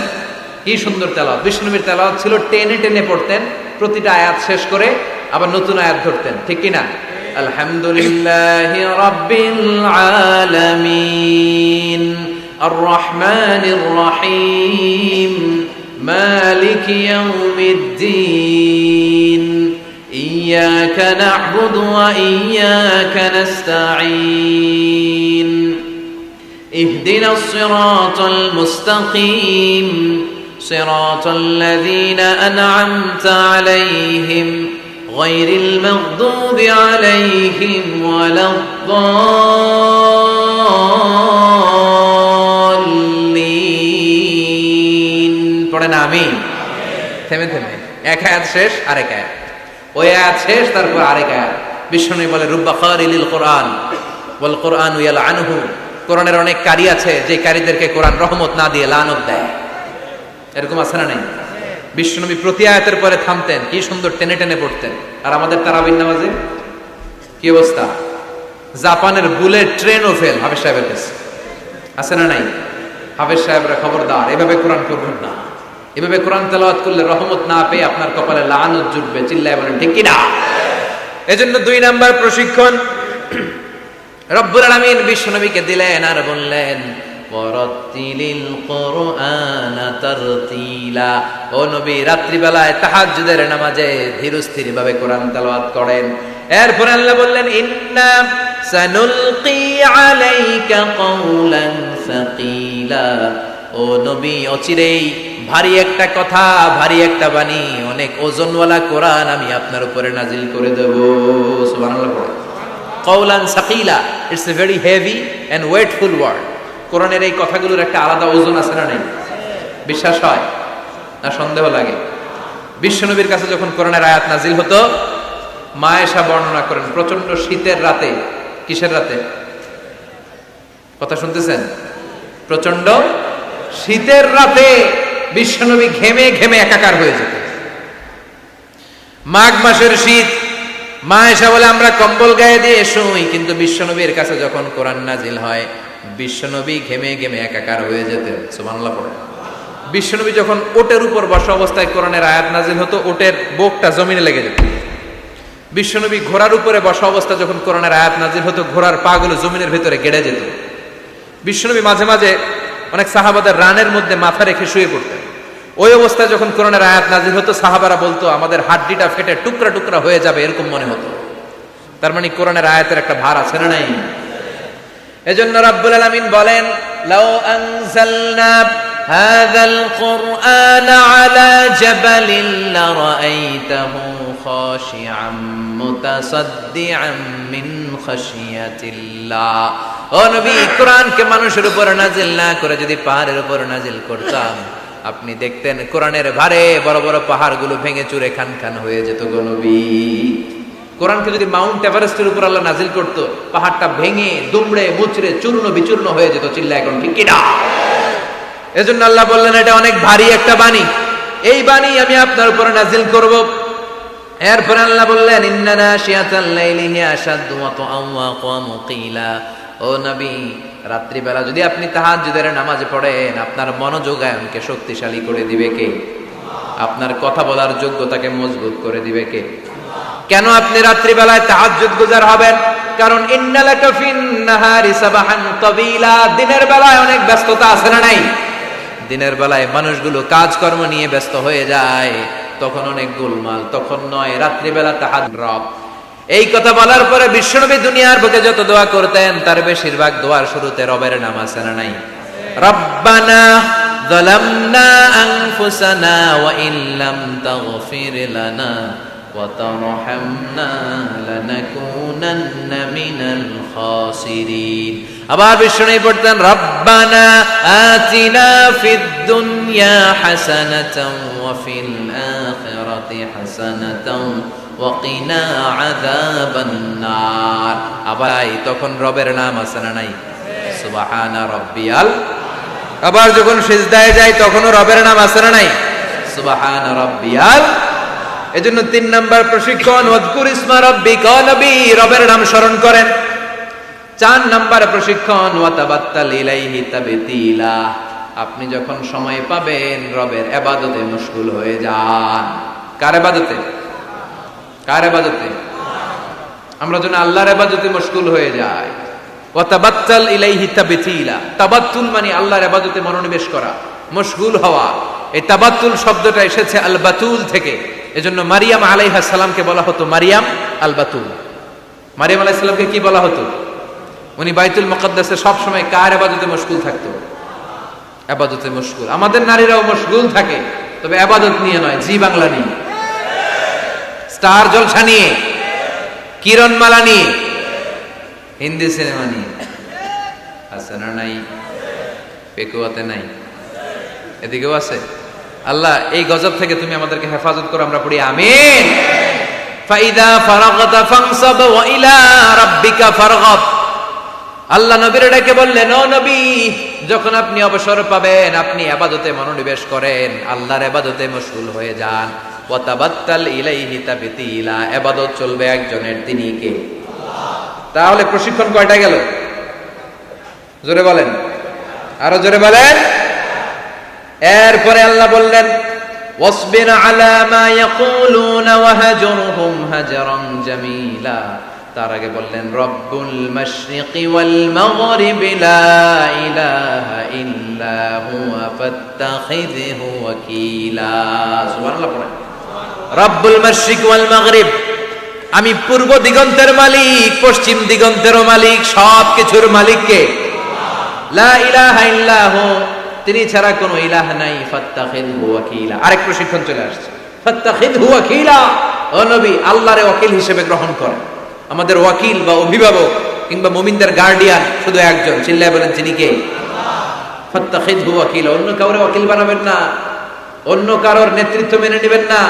কি সুন্দর তেলাওয়াত। বিষ্ণুবীর তেলাওয়াত ছিল টেনে টেনে পড়তেন, প্রতিটা আয়াত শেষ করে আবার নতুন আয়াত ধরতেন। ঠিক কি না? আলহামদুলিল্লাহি রাব্বিল আলামিন আর রহমানির রহিম মালিকি ইয়াউমিদ্দিন ইয়্যাকা না'বুদু ওয়া ইয়্যাকা নাস্তাঈন اهدنا الصراط المستقيم صراط الذين أنعمت عليهم غير المغضوب عليهم ولا الضالين পড়েন আমিন। থেমে থেমে এক আয়াত শেষ আরেক আয়াত, ওই আয়াত শেষ তারপর আরেক আয়াত। বিষ্ণু বলে রুব্বা কারিলিল কোরআন ওয়াল কোরআনু ইয়ালআনহু, কোরআনের অনেক কারি আছে যে কারীদেরকে কোরআন রহমত না দিয়ে লানত দেয়। এরকম আছে না নাই? বিশ্বনবী প্রতি আয়াতের পরে থামতেন, কি সুন্দর টেনে টেনে পড়তেন। আর আমাদের তারাবির নামাজে কি অবস্থা? জাপানের বুলেট ট্রেনও ফেল হাফেজ সাহেবের কাছে। আছে না নাই? হাফেজ সাহেবরা খবরদার, এভাবে কোরআন পড়বেন না। এভাবে কোরআন তেলাওয়াত করলে রহমত না পেয়ে আপনার কপালে লানত জুটবে। চিল্লায় বলেন ঠিক কি না? এজন্য 2 নাম্বার প্রশিক্ষণ রব্বুল আলামিন বিশ্বনবীকে দিলেন আর বললেন ওয়ারাতিলিল কোরআনা তারতিলা, ও নবী রাত্রি বেলায় তাহাজ্জুদের নামাজে ধীর স্থির ভাবে কোরআন তেলাওয়াত করেন। এরপর আল্লাহ বললেন ইন্না সানুলকি আলাইকা কওলান সাকিলা, ও নবী অচিরেই ভারী একটা কথা, ভারী একটা বাণী, অনেক ওজনওয়ালা কোরআন আমি আপনার উপরে নাজিল করে দেব। সুবহানাল্লাহ। কওলান সাকিলা, it's a very heavy and weightful word. কোরআনের এই কথাগুলোর একটা আলাদা ওজন আছে না নেই? বিশ্বাস হয় না সন্দেহ লাগে? বিশ্বনবীর কাছে যখন কোরআনের আয়াত নাজিল হতো, মা আয়েশা বর্ণনা করেন প্রচন্ড শীতের রাতে, কিসের রাতে? কথা শুনতেছেন? প্রচন্ড শীতের রাতে বিশ্বনবী ঘেমে ঘেমে একাকার হয়ে যেত। মাঘ মাসের শীত, মা আয়েশা বলে আমরা কম্বল গায়ে দিয়ে শুই, কিন্তু বিশ্বনবীর কাছে যখন কোরআন নাজিল হয় বিশ্বনবী ঘেমে ঘেমে একাকার হয়ে যেতেন। সুবহানাল্লাহ পড়ে। বিশ্বনবী যখন ওটের উপর বসা অবস্থায় কোরআনের আয়াত নাজিল হতো, ওটের বুকটা জমিনে লেগে যেত। বিশ্বনবী ঘোড়ার উপরে বসা অবস্থায় যখন কোরআনের আয়াত নাজিল হতো, ঘোড়ার পা গুলো জমিনের ভিতরে গেড়ে যেত। বিশ্বনবী মাঝে মাঝে অনেক সাহাবাদের রানের মধ্যে মাথা রেখে শুয়ে পড়তেন। ওই অবস্থায় যখন কোরআনের আয়াত নাজিল হতো সাহাবারা বলতো আমাদের হাড্ডিটা ফেটে টুকরা টুকরা হয়ে যাবে, এরকম মনে হতো। তার মানে কোরআনের আয়াতের একটা ভার আছে না নাই? এজন্য রাব্বুল আলামিন বলেন, লাউ আনজালনা হাযাল কুরআন আলা জাবালিন লারাআইতাহু খাশিআম মুতাসাদ্দিআম মিন খাশিয়াতিল্লাহ। ও নবী, কোরআনকে মানুষের উপর নাজিল না করে যদি পাহাড়ের উপর নাজিল করতাম, আপনি দেখতেন কোরআনের ভারে বড় বড় পাহাড়গুলো ভেঙে চুরে খান খান হয়ে যেত গো নবী। কোরআনকে যদি মাউন্ট এভারেস্টের উপর আল্লাহ নাজিল করত, পাহাড়টা ভেঙে দুমড়ে মুচড়ে চূর্ণ বিচূর্ণ হয়ে যেত। চিল্লা এখন ঠিক কিনা? এজন্য আল্লাহ বললেন এটা অনেক ভারী একটা বাণী, এই বাণী আমি আপনার উপর নাজিল করব। এরপর আল্লাহ বললেন, ইন্না নাশিয়াতাল লাইলি হিয়া আশাদ্দু ওয়াতআন ওয়া আকামু কিলা। ও নবী, রাত্রিবেলা যদি আপনি তাহাজ্জুদের নামাজ পড়েন, আপনার মনোযোগায়নকে শক্তিশালী করে দিবে কে? আপনার কথা বলার যোগ্যতাকে মজবুত করে দিবে কে? কেন আপনি রাত্রিবেলায় তাহাজ্জুদ গুজার হবেন? কারণ ইন্নালাকা ফিন নাহারি সাবাহান তাবিলা, দিনের বেলায় অনেক ব্যস্ততা আছে না নাই? দিনের বেলায় মানুষগুলো কাজকর্ম নিয়ে ব্যস্ত হয়ে যায়, তখন অনেক গোলমাল, তখন নয়। রাত্রিবেলা তাহাজ্জুদ রব। এই কথা বলার পরে বিশ্বনবী দুনিয়ার বুকে যত দোয়া করতেন তার বেশিরভাগ দোয়ার শুরুতে রবের নাম আছে না নাই? রব্বানা যালামনা আনফুসানা ওয়া ইল্লাম তাগফির লানা ওয়া তারহামনা লানাকুনান্না মিনাল খাসিরিন। আবার বিশ্বনবী পড়তেন, রব্বানা আতিনা ফিদ দুনিয়া হাসানাতাও ওয়া ফিল আখিরাতি হাসানাতাও ওয়াকিনা আযাবান নার। আবার তখন রবের নাম আছে না নাই? সুবহানা রাব্বিয়াল। আবার যখন সিজদায় যায় তখনও রবের নাম আছে না নাই? সুবহানা রাব্বিয়াল। এজন্য 3 নাম্বার প্রশিক্ষণ, ওয়াজকুর ইসমা রাব্বিকা, নবী রবের নাম স্মরণ করেন। 4 নাম্বার প্রশিক্ষণ, ওয়াতাবাত্তাল ইলাইহি তাবতিলা, আপনি যখন সময় পাবেন রবের ইবাদতে মশগুল হয়ে যান। কার ইবাদতে? কার ইবাদতে? আমরা যেন আল্লাহর ইবাদতে মশগুল হয়ে যাই। ওয়াতাবাত্তাল ইলাইহি তাবতিলা, তাবাত্তুল মানে আল্লাহর ইবাদতে মনোনিবেশ করা, মশগুল হওয়া। এই তাবাত্তুল শব্দটা এসেছে আল বাতুল থেকে। এজন্য মারিয়াম আলাইহিস সালামকে বলা হতো মারিয়াম আল বাতুল। মারিয়াম আলাইহিস সালামকে কি বলা হতো? উনি বাইতুল মুকাদ্দাসে সব সময় কার ইবাদতে মশগুল থাকতো? ইবাদতে মশগুল। আমাদের নারীরাও মশগুল থাকে, তবে ইবাদত নিয়ে নয়, জি বাংলা নিয়ে, স্টার জলসা নিয়ে, কিরণমালা নিয়ে, হিন্দি সিনেমা নিয়ে। আছে না নাই? পেকুয়াতে নাই? এদিকেও আছে। আল্লাহ এই গজব থেকে তুমি আমাদেরকে হেফাজত করো, আমরা পড়ি আমিন। ফাইদা ফারাগতা ফানসাব ওয়া ইলা রাব্বিকা ফারগাব। আল্লাহ নবীর ডেকে বললেন, ও নবী, যখন আপনি অবসর পাবেন আপনি ইবাদতে মনোনিবেশ করেন, আল্লাহর ইবাদতে মশগুল হয়ে যান। ওয়াতাবাত্তাল ইলাইহি তাবতিলা, ইবাদত চলবে একজনের, তিনি কে? তাহলে প্রশিক্ষণ কয়টা গেল? জোরে বলেন, আরো জোরে বলেন। এরপরে আল্লাহ বললেন, ওয়াসবির আলা মা ইয়াকুলুনা ওয়াহজুরহুম হাজরান জামিলা। তার আগে বললেন, রব্বুল মাশরিকি ওয়াল মাগরিবি লা ইলাহা ইল্লা হুয়া ফাত্তাখিযহু ওয়াকিলা। সুবহানাল্লাহ পড়েন। রব্বুল মাশরিক ওয়াল মাগরিব, আমি পূর্ব দিগন্তের মালিক, পশ্চিম দিগন্তেরও মালিক, সব কিছুর মালিক কে? লা ইলাহা ইল্লাহু, তিনি ছাড়া কোনো ইলাহ নাই। ফাত্তাখিযহু ওয়াকিলা। আরেক প্রশিক্ষণ চলে আসছে, ফাত্তাখিযহু ওয়াকিলা। ও নবী, আল্লাহরে ওয়াকিল হিসেবে গ্রহণ করেন। আমাদের ওয়াকিল বা অভিভাবক কিংবা মুমিনদের গার্ডিয়ান শুধু একজন, চিল্লায় বলেন তিনি কে? ফাত্তাখিযহু ওয়াকিলা। অন্য কাউরে ওয়াকিল বানাবেন না, অন্য কারোর নেতৃত্ব মেনে নেবেন না,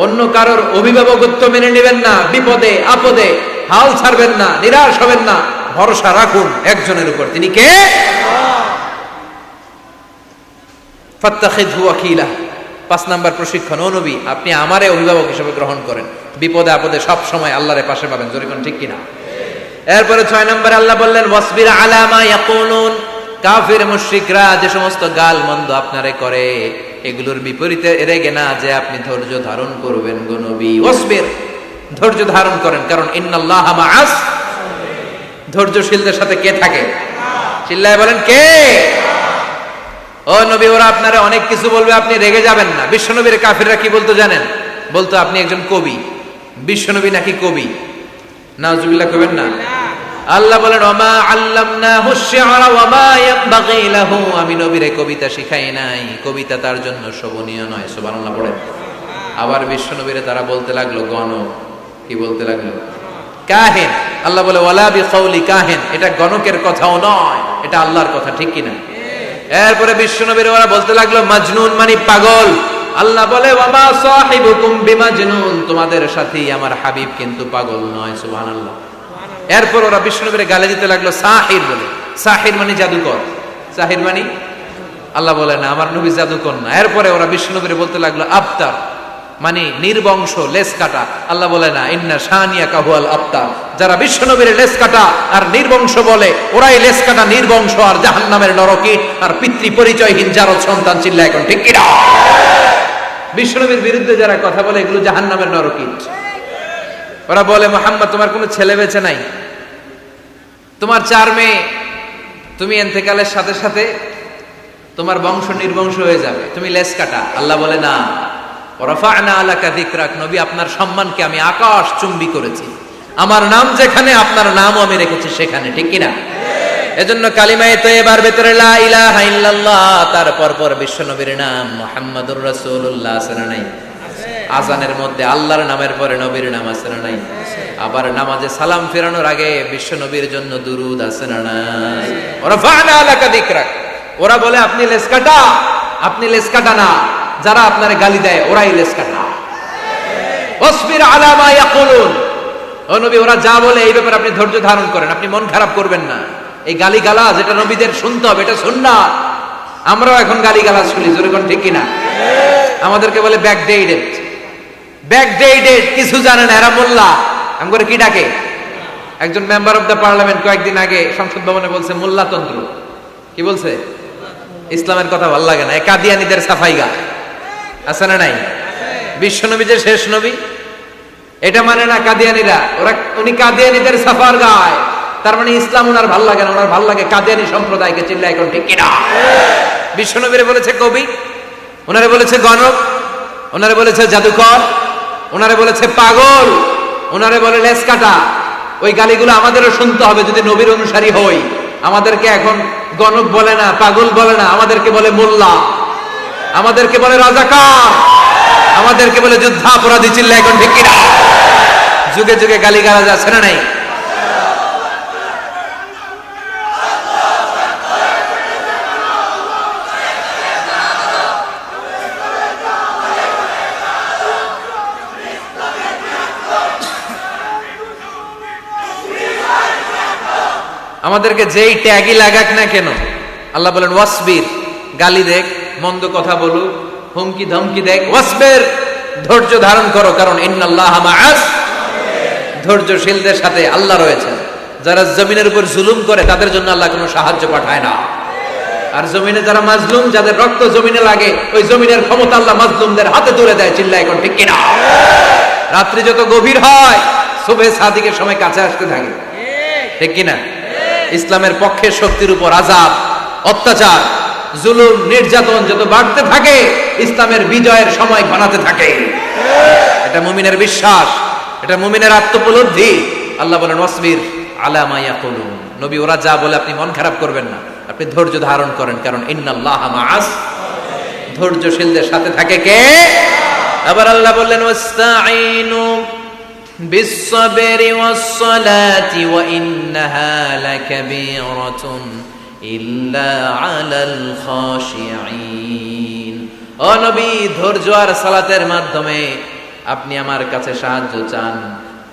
অন্য কারোর অভিভাবকত্ব মেনে নেবেন না। বিপদে আপদে হাল ছাড়বেন না, নিরাশ হবেন না, ভরসা রাখুন একজনের উপর, তিনি কে? ফাত্তাখিযহু ওয়াকিলা। 5 নাম্বার প্রশিক্ষণ, ও নবী, আপনি আমারে অভিভাবক হিসেবে গ্রহণ করেন, বিপদে আপদে সব সময় আল্লাহরে পাশে পাবেন। জোরে কোন ঠিক কিনা? এরপরে 6 নম্বরে আল্লাহ বললেন, ওয়াসবির আলা মা ইয়াকুলুন। কাফির মুশরিকরা যে সমস্ত গাল মন্দ আপনারে করে, এগুলোর বিপরীতে রেগে না যে আপনি ধৈর্য ধারণ করবেন গো নবী। ওয়াসবির, ধৈর্য ধারণ করেন, কারণ ইন্নাল্লাহা মাআস। ধৈর্যশীলদের সাথে কে থাকে? চিল্লায় বলেন কে? ও নবী, ওরা আপনারা অনেক কিছু বলবে, আপনি রেগে যাবেন না। বিশ্বনবীর কাফিররা কি বলতো জানেন? বলতো আপনি একজন কবি। বিশ্বনবী নাকি কবি? নাউজুবিল্লাহ কইবেন না। আল্লাহ বলেন ওমা আল্লামনাহু শি'রা ওয়া মা ইয়ানবাগি লাহু, আমি নবীরে কবিতা শিখাই নাই, কবিতা তার জন্য শোভনীয় নয়। সুবহানাল্লাহ পড়েন। আবার বিশ্বনবীরে তারা বলতে লাগলো গণক। কি বলতে লাগলো? কাহিন। আল্লাহ বলে ওয়ালা বিকাউলি কাহিন, এটা গণকের কথাও নয়, এটা আল্লাহর কথা, ঠিক কি না? এরপরে বিশ্বনবীর ওরা বলতে লাগলো মাজনুন, মানে পাগল। আল্লাহ বলে ওয়ামা সাহিবুকুম বিমাজনুন, তোমাদের সাথী আমার হাবিব কিন্তু পাগল নয়। সুবহানাল্লাহ। এরপর ওরা বিশ্বনবীর গালে দিতে লাগলো সাহির বলে। সাহির মানে জাদুকর। সাহির মানে আল্লাহ বলে না, আমার নবী জাদুকর না। এরপরে ওরা বিশ্বনবীর বলতে লাগলো আবতার, মানে নির্বংশ, লেস কাটা। আল্লাহ বলে না, ইন্না শানিয়াকা হুয়াল আবতার, যারা বিশ্বনবীর লেস কাটা আর নির্বংশ বলে, ওরাই লেস কাটা, নির্বংশ আর জাহান্নামের নরকীট আর পিতৃ পরিচয়হীন জারদ সন্তান। চিল্লা এখন ঠিক কি না? বিশ্বনবীর বিরুদ্ধে যারা কথা বলে, এগুলো জাহান্নামের নরকীট। ওরা বলে মুহাম্মদ তোমার কোনো ছেলে বেঁচে নাই, তোমার 4 মেয়ে, তুমি ইন্তেকালের সাথে সাথে তোমার বংশ নির্বংশ হয়ে যাবে, তুমি লেস কাটা। আল্লাহ বলে না, রাফা'না আলাকা যিকরাক, নবী আপনার সম্মানকে আমি আকাশ চুম্বি করেছি, আমার নাম যেখানে আপনার নামও আমি রেখেছি সেখানে, ঠিক কি না? এজন্য কালিমায়ে তয়্যিবার ভিতরে লা ইলাহা ইল্লাল্লাহ, তারপর পর বিশ্বনবীর নাম মুহাম্মাদুর রাসূলুল্লাহ আছে না নাই? আজানের মধ্যে আল্লাহর নামের পরে নবীর নাম আছে না নাই? আবার নামাজে সালাম ফেরানোর আগে বিশ্বনবীর জন্য দুরূদ আছে না নাই? রাফা'না আলাকা যিকরাক। ওরা বলে আপনি লেস কাটা, আপনি লেস কাটা না, যারা আপনার গালি দেয় ওরাই লেস কাটা। ওয়াসবির আলা মা ইয়াকুলুন, ও নবী ওরা যা বলে এই ব্যাপারে আপনি ধৈর্য ধারণ করেন, আপনি মন খারাপ করবেন না। এই গালি গালাজ এটা নবীদের শুনতে হবে, এটা সুন্নাত। আমরাও এখন গালি গালাজ শুনি, জোরে কোন ঠিক কিনা? আমাদেরকে বলে ব্যাকডেটেড, ব্যাকডেটেড, কিছু জানে না এরা মোল্লা। আমগরে কি ডাকে? একজন মেম্বার অফ দ্য পার্লামেন্ট কয়েকদিন আগে সংসদ ভবনে বলছে মোল্লাতন্ত্র। কি বলছে? ইসলামের কথা ভালো লাগে না, এ কাদিয়ানীদের সাফাই গা আছে না নাই? বিশ্বনবী যে শেষ নবী, এটা মানে না কাদিয়ানীরা। উনি কাদিয়ানীদের সাফার গায়, তার মানে ইসলাম ওনার ভাল লাগে না, ওনার ভাল লাগে কাদিয়ানী সম্প্রদায়কে। চিল্লা এখন ঠিক কিনা? বিশ্বনবীরে বলেছে কবি, ওনারে বলেছে গণক, ওনারে বলেছে জাদুকর, ওনারে বলেছে পাগল, ওনারে বলে লেস কাটা। ওই গালিগুলো আমাদেরও শুনতে হবে যদি নবীর অনুসারী হই। আমাদেরকে এখন গণক বলে না, পাগল বলে না, আমাদেরকে বলে মোল্লা, আমাদেরকে বলে রাজাকার, আমাদেরকে বলে যুদ্ধাপরাধী। চিল্লা এখন ঠিক কিনা? যুগে যুগে গালি গালাজ আছে না নাই? আমাদেরকে যেই ট্যাগই লাগাক না কেন, আল্লাহ বলেন ওয়াসবির, গালি দেখ, মন্দ কথা বলুক, হুমকি ধমকি দেখ, ওয়াসবির, ধৈর্য ধারণ করো, কারণ ইন্নাল্লাহা মাআস, ধৈর্যশীলদের সাথে আল্লাহ রয়েছে। যারা জমিনের উপর জুলুম করে তাদের জন্য আল্লাহ কোনো সাহায্য পাঠায় না। আর জমিনে যারা মাজলুম, যাদের রক্ত জমিনে লাগে, ওই জমিনের ক্ষমতা আল্লাহ মাজলুমদের হাতে তুলে দেয়। চিল্লা এখন ঠিক কিনা? রাত্রি যত গভীর হয়, সুবহে সাদিকের সময় কাছে আসতে থাকে, ঠিক কিনা? ইসলামের পক্ষের শক্তির উপর আযাব, অত্যাচার, জুলুম, নির্যাতন যত বাড়তে থাকে, ইসলামের বিজয়ের সময় ঘনাতে থাকে। এটা মুমিনের বিশ্বাস, এটা মুমিনের আত্মোপলব্ধি। আল্লাহ বলেন ওয়াসবির আলা মা ইয়াকুলুন, নবী ওরা যা বলে আপনি মন খারাপ করবেন না, আপনি ধৈর্য ধারণ করেন, কারণ ইন্নাল্লাহা মাআস, ধৈর্যশীলদের সাথে থাকে কে? আবার আল্লাহ বললেন ওয়াস্তাঈনু বিস-সাবরি ওয়াস-সালাতি ওয়া ইন্নাহা লাকাবীরাতুন ইল্লা আলাল খাশিঈন। ও নবী, ধৈর্য আর সালাতের মাধ্যমে আপনি আমার কাছে সাহায্য চান।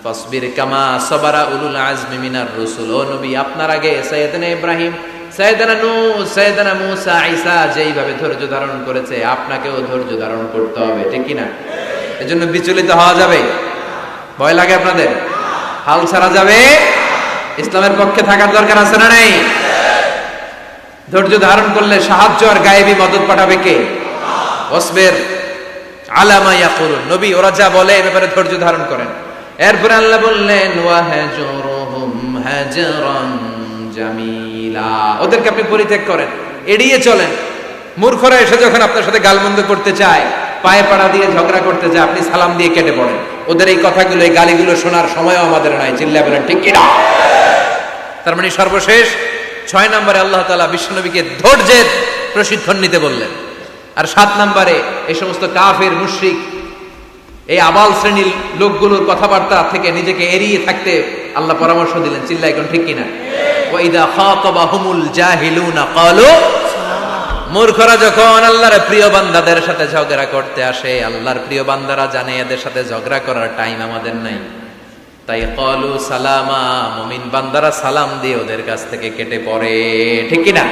ফাসবির কামা সাবারা উলুল আজমি মিনার রাসূল। ও নবী, আপনার আগে সাইয়েদনা ইব্রাহিম, সাইয়েদনা নূহ, সাইয়েদনা মূসা, ঈসা যেইভাবে ধৈর্য ধারণ করেছে, আপনাকেও ধৈর্য ধারণ করতে হবে, ঠিক কি না? এজন্য বিচলিত হওয়া যাবে? ভয় লাগে আপনাদের? হাল ছাড়া যাবে? ইসলামের পক্ষে থাকার দরকার আছে না নাই? ধৈর্য ধারণ করলে সাহায্য আর গায়েবী মদত পাঠাবে কে? ওয়াসবির আলা মা ইয়াকুলুন, নবী ওরা যা বলে এই ব্যাপারে ধৈর্য ধারণ করেন। এরপরে আল্লাহ বললেন ওয়াহজুরহুম হাজরান জামিলা, ওদেরকে আপনি পরিত্যাগ করেন, এড়িয়ে চলেন। মূর্খরা এসে যখন আপনার সাথে গালমন্দ করতে চায়, পায়ে পাড়া দিয়ে ঝগড়া করতে চায়, আপনি সালাম দিয়ে কেটে পড়েন। ওদের এই কথাগুলো, এই গালিগুলো শোনার সময়ও আমাদের নাই। চিল্লায় বলেন ঠিক কিনা? তার মানে সর্বশেষ 6 নম্বরে আল্লাহ তাআলা বিশ্বনবীকে ধৈর্যের প্রশিক্ষণ নিতে বললেন। আর 7 নম্বরে এই সমস্ত কাফের, মুশরিক, এই আবাল শ্রেণীর লোকগুলোর কথাবার্তা থেকে নিজেকে এড়িয়ে থাকতে আল্লাহ পরামর্শ দিলেন। চিল্লায় এখন ঠিক কিনা? ওয়া ইযা খাতাবাহুমুল জাহিলুনা ক্বালু, মূর্খরা যখন আল্লাহর প্রিয় বান্দাদের সাথে ঝগড়া করতে আসে, আল্লাহর প্রিয় বান্দারা জানে এদের সাথে ঝগড়া করার টাইম আমাদের নাই, তাই ক্বালু সালামা, মুমিন বান্দারা সালাম দিয়ে ওদের কাছ থেকে কেটে পড়ে। ঠিক কিনা?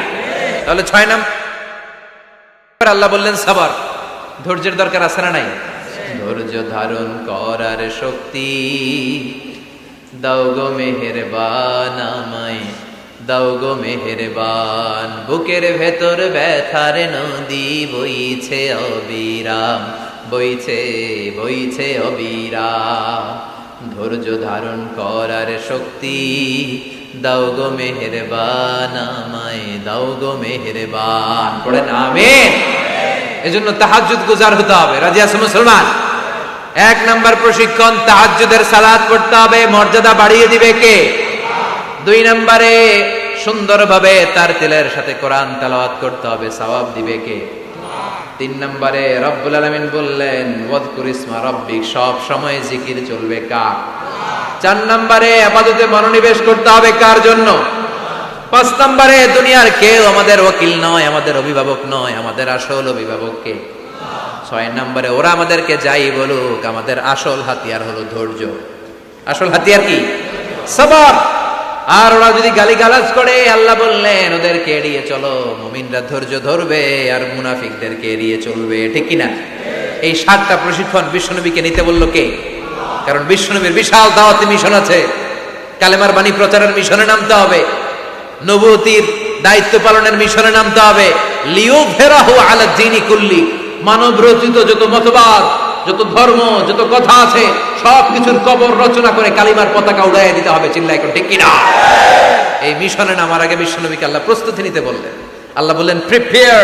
তাহলে 6 নম্বর আল্লাহ বললেন সাবর, ধৈর্যের দরকার আছে না নাই? ধৈর্য ধারণ করার শক্তি দাও গো মেহেরবান, আমায় দাও গো মেহেরবান। বুকের ভেতর ব্যথার নদী বইছে অবিরাম, বইছে বইছে অবিরাম। ধৈর্য ধারণ করার শক্তি দাও গো মেহেরবান, আমায় দাও গো মেহেরবান। পড়েন আমিন। এজন্য তাহাজ্জুদ গুজার হতে হবে। রাজি আছো মুসলমান? 1 নাম্বার প্রশিক্ষণ, তাহাজ্জুদের সালাত পড়তে হবে। মর্যাদা বাড়িয়ে দিবে কে? 2 নম্বরে সুন্দরভাবে তার তিলের সাথে কোরআন তেলাওয়াত করতে হবে, সওয়াব দিবে কে? 3 নম্বরে রব্বুল আলামিন বললেন ওয়াজকুর ইসমা রাব্বিক, সব সময় জিকির চলবে কার? 4 নম্বরে ইবাদতে মনোনিবেশ করতে হবে কার জন্য? 5 নম্বরে দুনিয়ার কেউ আমাদের ওয়াকিল নয়, আমাদের অভিভাবক নয়, আমাদের আসল অভিভাবক কে? 6 নম্বরে ওরা আমাদেরকে যাই বলুক, আমাদের আসল হাতিয়ার হলো ধৈর্য। আসল হাতিয়ার কি? সবর। আর ওরা যদি গালিগালাজ করে, আল্লাহ বললেন ওদেরকে এড়িয়ে চলো। মুমিনরা ধৈর্য ধরবে আর মুনাফিকদেরকে এড়িয়ে চলবে। ঠিক কিনা? এই 7টা প্রশিক্ষণ বিশ্বনবীকে নিতে বলল কে? কারণ বিশ্বনবীর বিশাল দাওয়াতি মিশন আছে। কালেমার বাণী প্রচারের মিশনে নামতে হবে, নবুয়তির দায়িত্ব পালনের মিশনে নামতে হবে। লিয়ুযহিরাহু আলা দ্বীনি কুল্লি, মানব রচিত যত মতবাদ, যত ধর্ম, যত কথা আছে, সবকিছুর কবর রচনা করে কালিমার পতাকা উড়াইয়া দিতে হবে। চিল্লায় এখন ঠিক কিনা? এই মিশনে নামার আগে বিশ্বনবীকে আল্লাহ প্রস্তুতি নিতে বললেন। আল্লাহ বললেন প্রিপেয়ার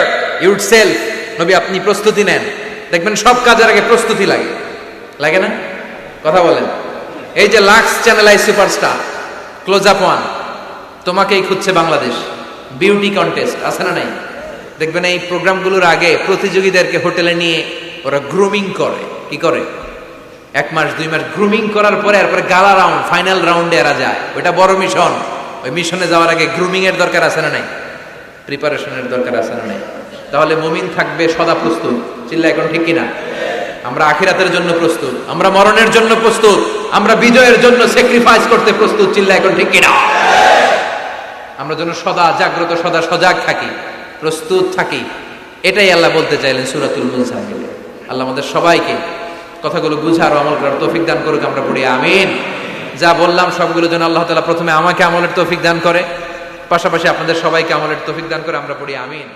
ইউরসেলফ। নবী আপনি প্রস্তুতি নেন। দেখবেন সব কাজের আগে প্রস্তুতি লাগে, লাগে না? কথা বলেন। এই যে Lux channel I superstar, close up one, তোমাকেই খুঁজছে বাংলাদেশ, বিউটি কন্টেস্ট আছে না নাই? দেখবেন এই প্রোগ্রামগুলোর আগে প্রতিযোগীদেরকে হোটেলে নিয়ে ওরা গ্রুমিং করে। কি করে? 1 মাস 2 মাস গ্রুমিং করার পরে এরপরে গালা রাউন্ড, ফাইনাল রাউন্ডে এরা যায়। ওইটা বড় মিশন। ওই মিশনে যাওয়ার আগে গ্রুমিং এর দরকার আছে না নাই? প্রিপারেশনের দরকার আছে না নাই? তাহলে মুমিন থাকবে সদা প্রস্তুত। চিল্লা এখন ঠিক কিনা? আমরা আখিরাতের জন্য প্রস্তুত, আমরা মরণের জন্য প্রস্তুত, আমরা বিজয়ের জন্য স্যাক্রিফাইস করতে প্রস্তুত। চিল্লা এখন ঠিক কিনা? আমরা যেন সদা জাগ্রত, সদা সজাগ থাকি, প্রস্তুত থাকি। এটাই আল্লাহ বলতে চাইলেন সূরাতুল মুজাম্মিলে। আল্লাহ আমাদের সবাইকে কথাগুলো বুঝার ও আমল করার তৌফিক দান করুক। আমরা পড়ি আমিন। যা বললাম সবগুলো যেন আল্লাহ তাআলা প্রথমে আমাকে আমলের তৌফিক দান করে, পাশাপাশি আপনাদের সবাইকে আমলের তৌফিক দান করে। আমরা পড়ি আমিন।